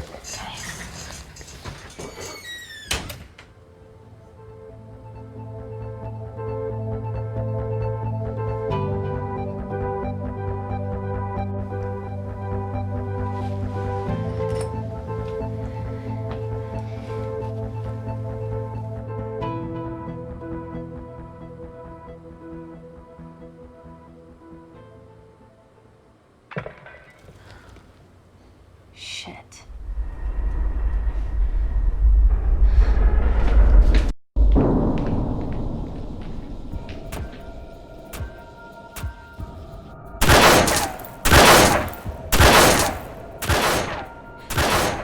Okay. Shit.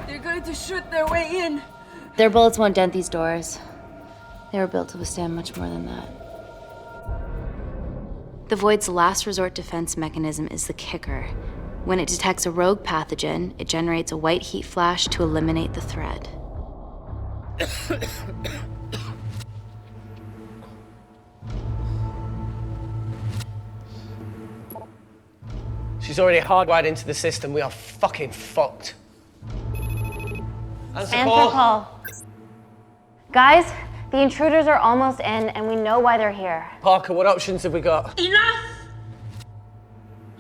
They're going to shoot their way in. Their bullets won't dent these doors. They were built to withstand much more than that. The Void's last resort defense mechanism is the kicker. When it detects a rogue pathogen, it generates a white heat flash to eliminate the threat. She's already hardwired into the system. We are fucking fucked. Answer call. Guys, the intruders are almost in, and we know why they're here. Parker, what options have we got? Enough!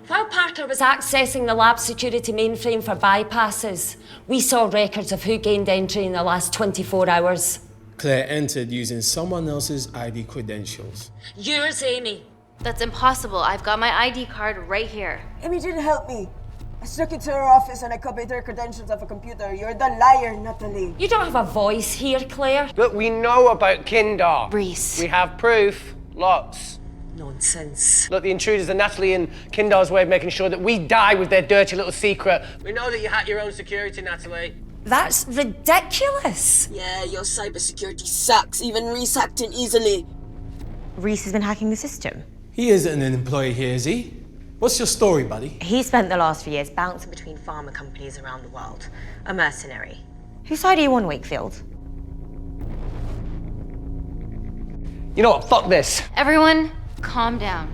While Parker was accessing the lab security mainframe for bypasses, we saw records of who gained entry in the last 24 hours. Claire entered using someone else's ID credentials. Yours, Amy. That's impossible. I've got my ID card right here. Amy didn't help me. I snuck into her office and I copied her credentials off a computer. You're the liar, Natalie. You don't have a voice here, Claire. Look, we know about Kindar. Reese. We have proof. Lots. Nonsense. Look, the intruders are Natalie and Kindar's way of making sure that we die with their dirty little secret. We know that you hack your own security, Natalie. That's ridiculous. Yeah, your cybersecurity sucks. Even Reese hacked in easily. Reese has been hacking the system. He isn't an employee here, is he? What's your story, buddy? He spent the last few years bouncing between pharma companies around the world. A mercenary. Whose side are you on, Wakefield? You know what? Fuck this. Everyone, calm down.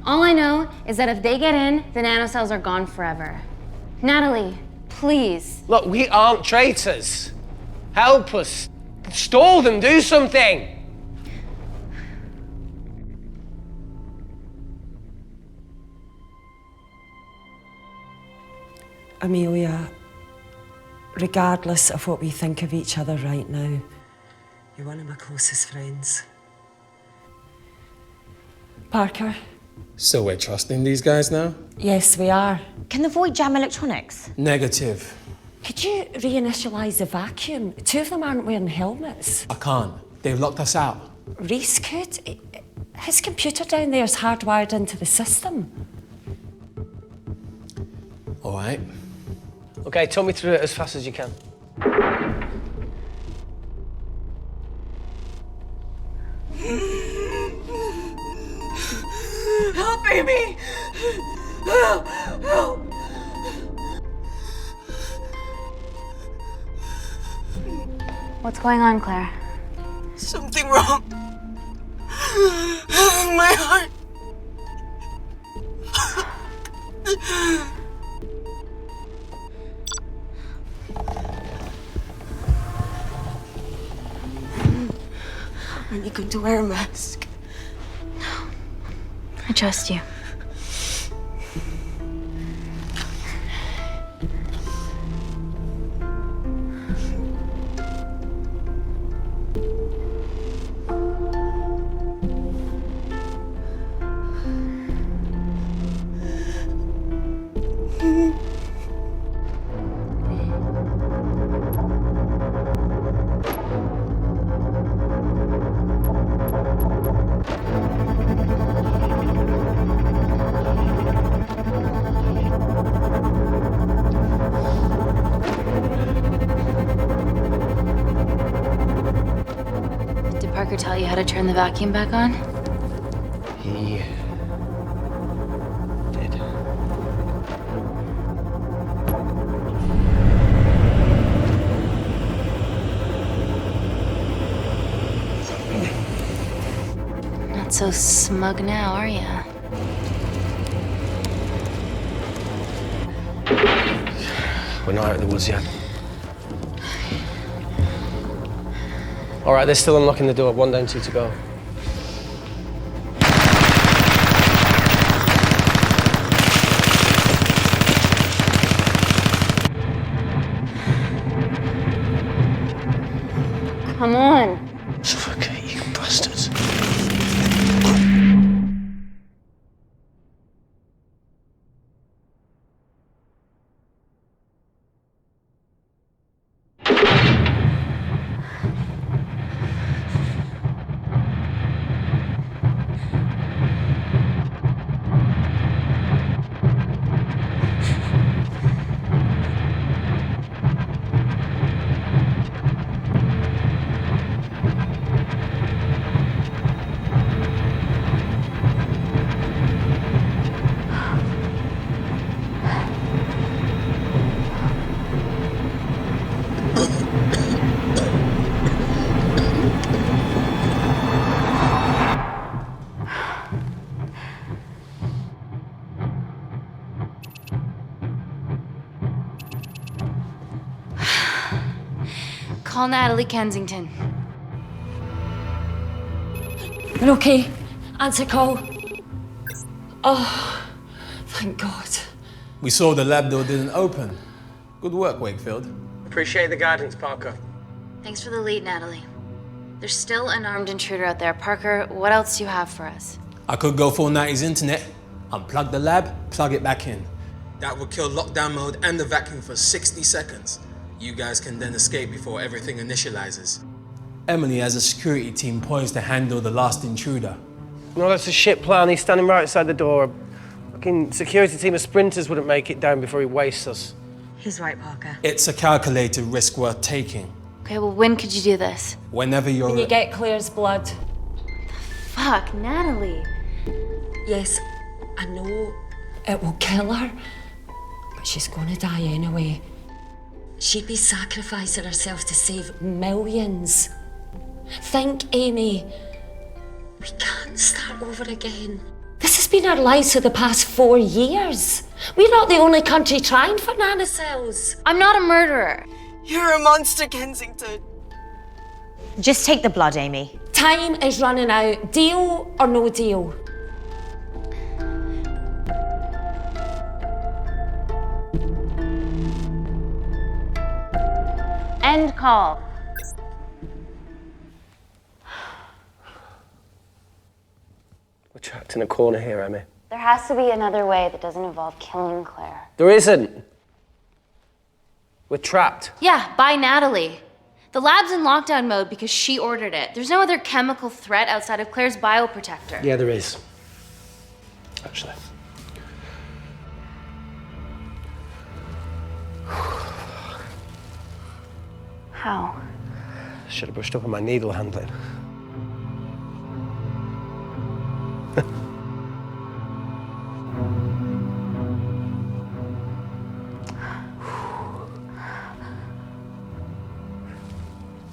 All I know is that if they get in, the nanocells are gone forever. Natalie, please. Look, we aren't traitors. Help us. Stall them, do something. Amelia, regardless of what we think of each other right now, you're one of my closest friends. Parker? So we're trusting these guys now? Yes, we are. Can the Void jam electronics? Negative. Could you reinitialize the vacuum? Two of them aren't wearing helmets. I can't. They've locked us out. Reese could. His computer down there is hardwired into the system. All right. Okay, talk me through it as fast as you can. Help, Amy! Help! Help! What's going on, Claire? Something wrong. My heart. going to wear a mask? I trust you. Did Parker tell you how to turn the vacuum back on? He did. Not so smug now, are ya? We're not out of the woods yet. All right, they're still unlocking the door. 1 down, 2 to go. Come on. Suffocate, you bastards. Call Natalie Kensington. We're okay. Answer call. Oh, thank God. We saw the lab door didn't open. Good work, Wakefield. Appreciate the guidance, Parker. Thanks for the lead, Natalie. There's still an armed intruder out there. Parker, what else do you have for us? I could go full 90s internet, unplug the lab, plug it back in. That would kill lockdown mode and the vacuum for 60 seconds. You guys can then escape before everything initializes. Emily has a security team poised to handle the last intruder. No, that's a shit plan. He's standing right outside the door. A fucking security team of sprinters wouldn't make it down before he wastes us. He's right, Parker. It's a calculated risk worth taking. Okay, well, when could you do this? Whenever you're... When you get Claire's blood. Fuck, Natalie. Yes, I know it will kill her, but she's gonna die anyway. She'd be sacrificing herself to save millions. Think, Amy. We can't start over again. This has been our lives for the past 4 years. We're not the only country trying for nanocells. I'm not a murderer. You're a monster, Kensington. Just take the blood, Amy. Time is running out. Deal or no deal? End call. We're trapped in a corner here, Emmy. There has to be another way that doesn't involve killing Claire. There isn't. We're trapped. Yeah, by Natalie. The lab's in lockdown mode because she ordered it. There's no other chemical threat outside of Claire's bioprotector. Yeah, there is. Actually. How? Should have brushed up on my needle handling.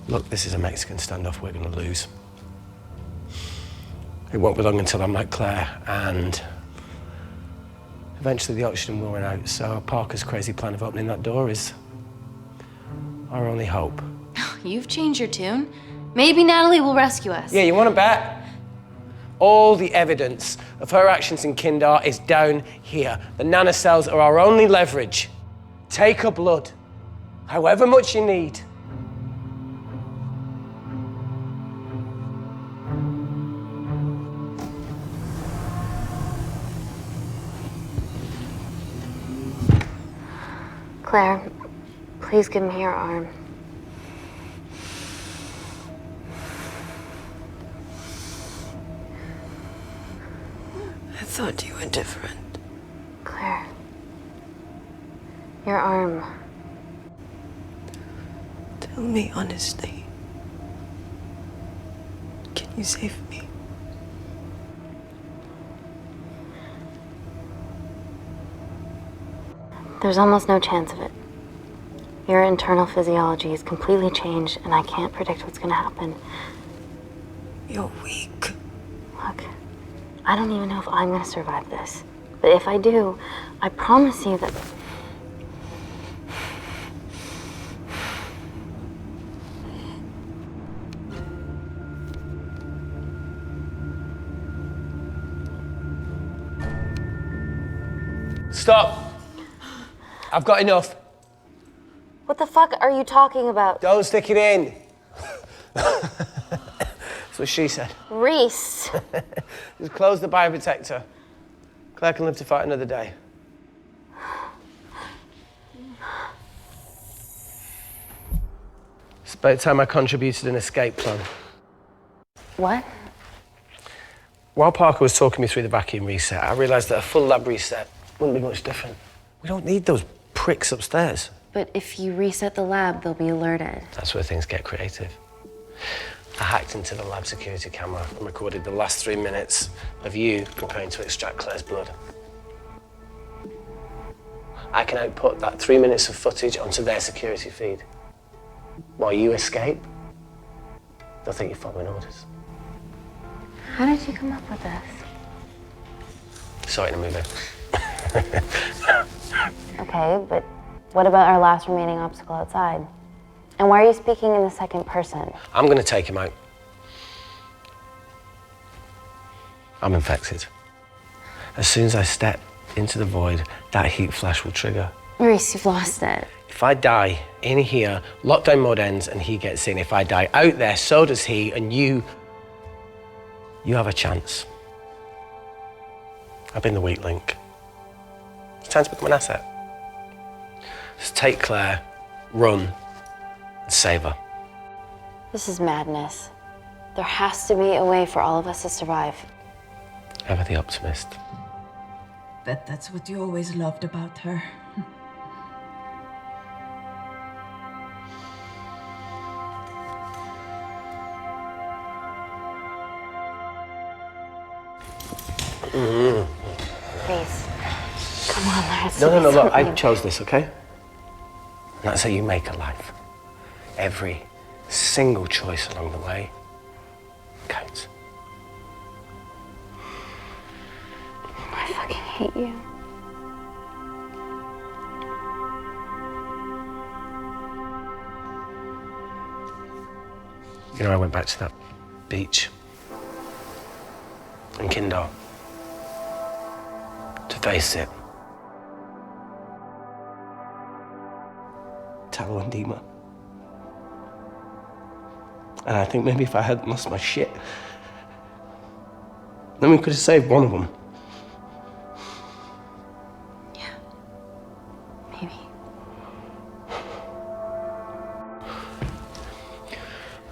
Look, this is a Mexican standoff we're going to lose. It won't be long until I'm like Claire, and eventually the oxygen will run out, so Parker's crazy plan of opening that door is our only hope. You've changed your tune. Maybe Natalie will rescue us. Yeah, you want to bet? All the evidence of her actions in Kindar is down here. The nanocells are our only leverage. Take her blood, however much you need. Claire, please give me your arm. I thought you were different. Claire, your arm. Tell me honestly. Can you save me? There's almost no chance of it. Your internal physiology is completely changed, and I can't predict what's gonna happen. You're weak. Look, I don't even know if I'm gonna survive this. But if I do, I promise you that... Stop. I've got enough. What the fuck are you talking about? Don't stick it in. That's what she said. Reese. Just close the bioprotector. Claire can live to fight another day. It's about time I contributed an escape plan. What? While Parker was talking me through the vacuum reset, I realised that a full lab reset wouldn't be much different. We don't need those pricks upstairs. But if you reset the lab, they'll be alerted. That's where things get creative. I hacked into the lab security camera and recorded the last 3 minutes of you preparing to extract Claire's blood. I can output that 3 minutes of footage onto their security feed. While you escape, they'll think you're following orders. How did you come up with this? Saw it in a movie. Okay, but what about our last remaining obstacle outside? And why are you speaking in the second person? I'm gonna take him out. I'm infected. As soon as I step into the void, that heat flash will trigger. Reese, you've lost it. If I die in here, lockdown mode ends and he gets in. If I die out there, so does he, and you have a chance. I've been the weak link. It's time to become an asset. Just take Claire, run, and save her. This is madness. There has to be a way for all of us to survive. Ever the optimist. Bet that's what you always loved about her. Reese, come on, there has to No, be look, I something. chose this, okay? And that's how you make a life. Every single choice along the way counts. I fucking hate you. You know, I went back to that beach in Kindar to face it. Talo and Dima. And I think maybe if I hadn't lost my shit, then we could have saved one of them. Maybe.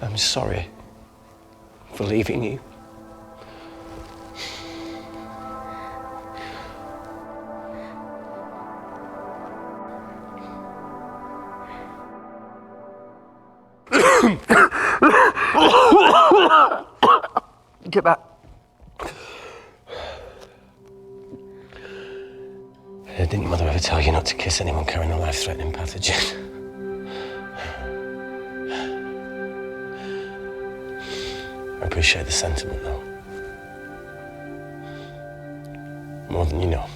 I'm sorry for leaving you. Get back. Didn't your mother ever tell you not to kiss anyone carrying a life-threatening pathogen? I appreciate the sentiment, though. More than you know.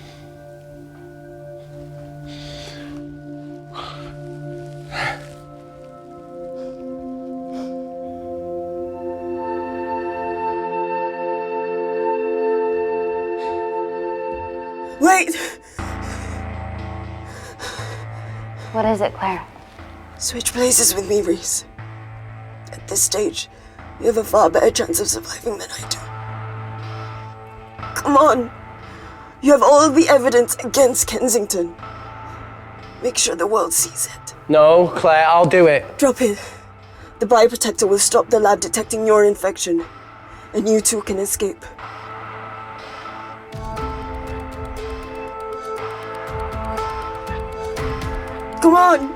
Jade! What is it, Claire? Switch places with me, Reese. At this stage, you have a far better chance of surviving than I do. Come on. You have all the evidence against Kensington. Make sure the world sees it. No, Claire, I'll do it. Drop it. The bioprotector will stop the lab detecting your infection, and you two can escape. Come on!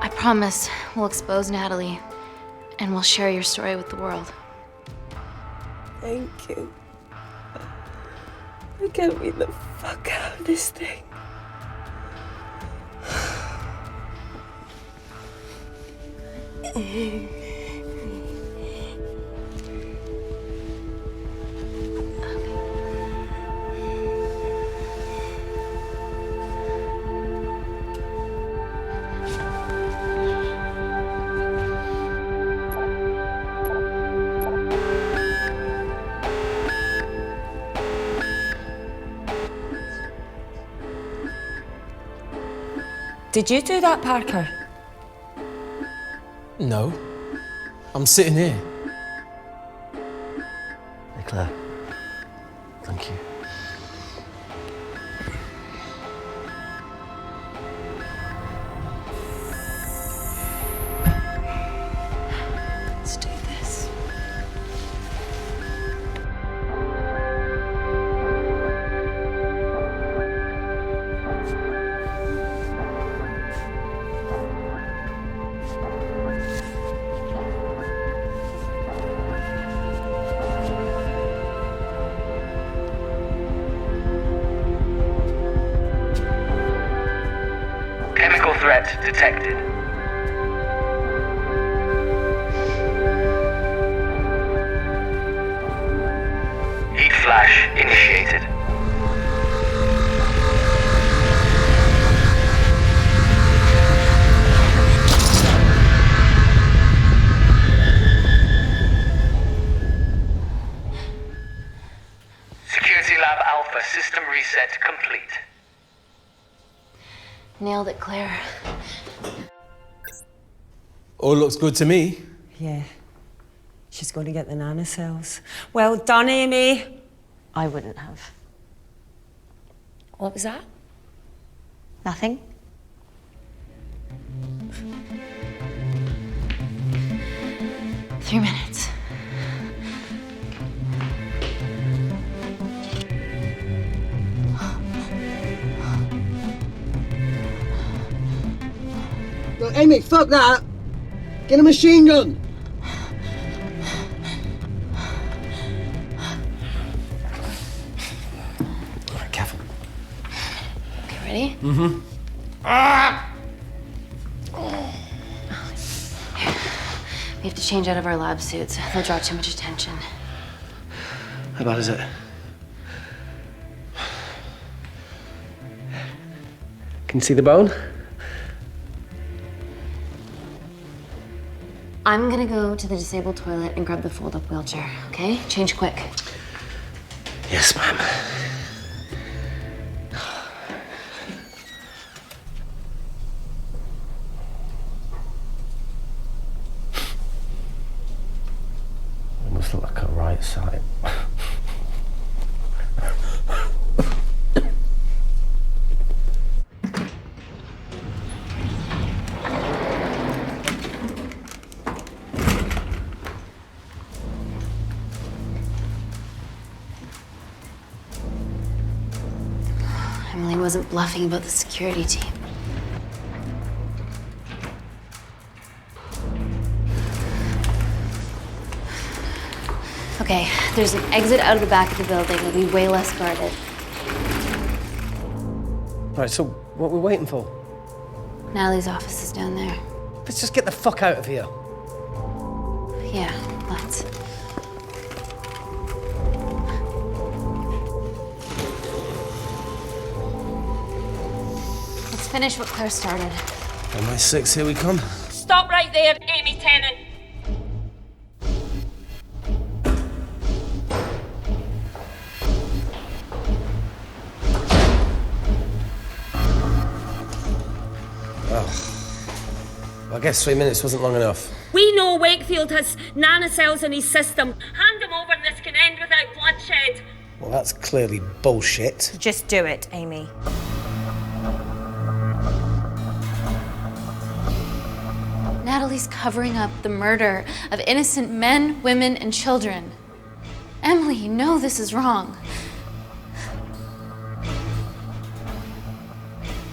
I promise we'll expose Natalie, and we'll share your story with the world. Thank you. I can't wait the fuck out of this thing. Did you do that, Parker? No. I'm sitting here. Hey, Claire. Thank you. Let's do this. Chemical threat detected. Heat flash initiated. Security Lab Alpha system reset complete. Nailed it, Claire. All looks good to me. Yeah. She's going to get the nanocells. Well done, Amy. I wouldn't have. What was that? Nothing? Three minutes. Look, Amy, fuck that! Get a machine gun! Alright, careful. Okay, ready? Mm-hmm. We have to change out of our lab suits. They'll draw too much attention. How bad is it? Can you see the bone? I'm gonna go to the disabled toilet and grab the fold-up wheelchair, okay? Change quick. Yes, ma'am. It must look like a right side. Emily wasn't bluffing about the security team. Okay, there's an exit out of the back of the building. It'll be way less guarded. Right, so what are we waiting for? Natalie's office is down there. Let's just get the fuck out of here. Yeah, let's. Let's finish what Claire started. On my six, here we come. Stop right there, Amy Tennant. guess 3 minutes wasn't long enough. We know Wakefield has nanocells in his system. Hand him over and this can end without bloodshed. Well, that's clearly bullshit. Just do it, Amy. Natalie's covering up the murder of innocent men, women, and children. Emily, you know this is wrong.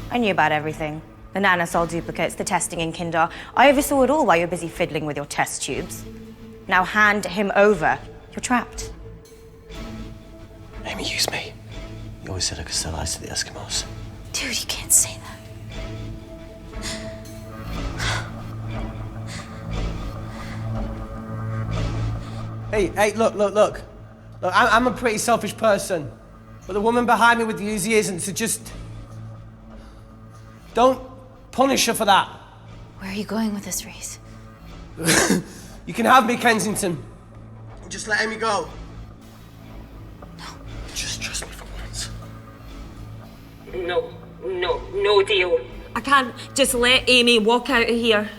I knew about everything. The nanosol duplicates, the testing in Kindar. I oversaw it all while you're busy fiddling with your test tubes. Now hand him over. You're trapped. Amy, use me. You always said I could sell ice to the Eskimos. Dude, you can't say that. Hey, look. I'm a pretty selfish person. But the woman behind me with the Uzi isn't, so just... don't punish her for that. Where are you going with this, Reese? You can have me, Kensington. Just let Amy go. Just trust me for once. No deal. I can't just let Amy walk out of here.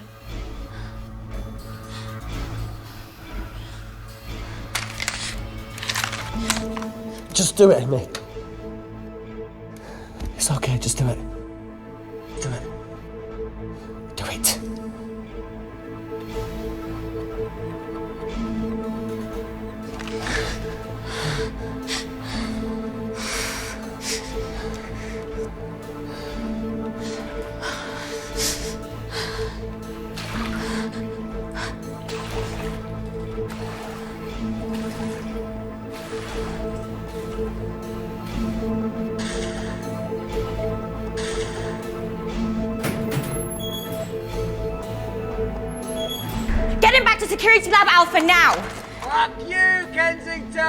Just do it, Amy. It's okay, just do it. Do it. Do it. Get him back to Security Lab Alpha now! Fuck you, Kensington!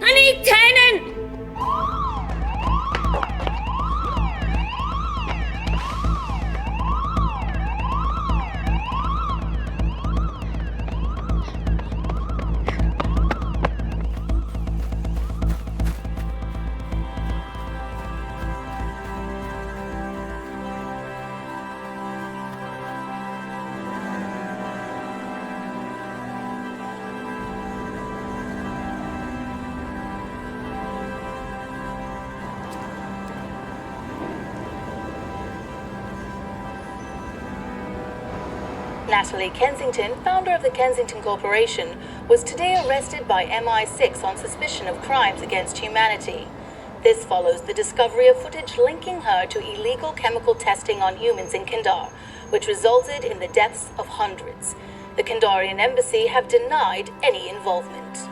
I need Tennant! Natalie Kensington, founder of the Kensington Corporation, was today arrested by MI6 on suspicion of crimes against humanity. This follows the discovery of footage linking her to illegal chemical testing on humans in Kindar, which resulted in the deaths of hundreds. The Kindarian embassy have denied any involvement.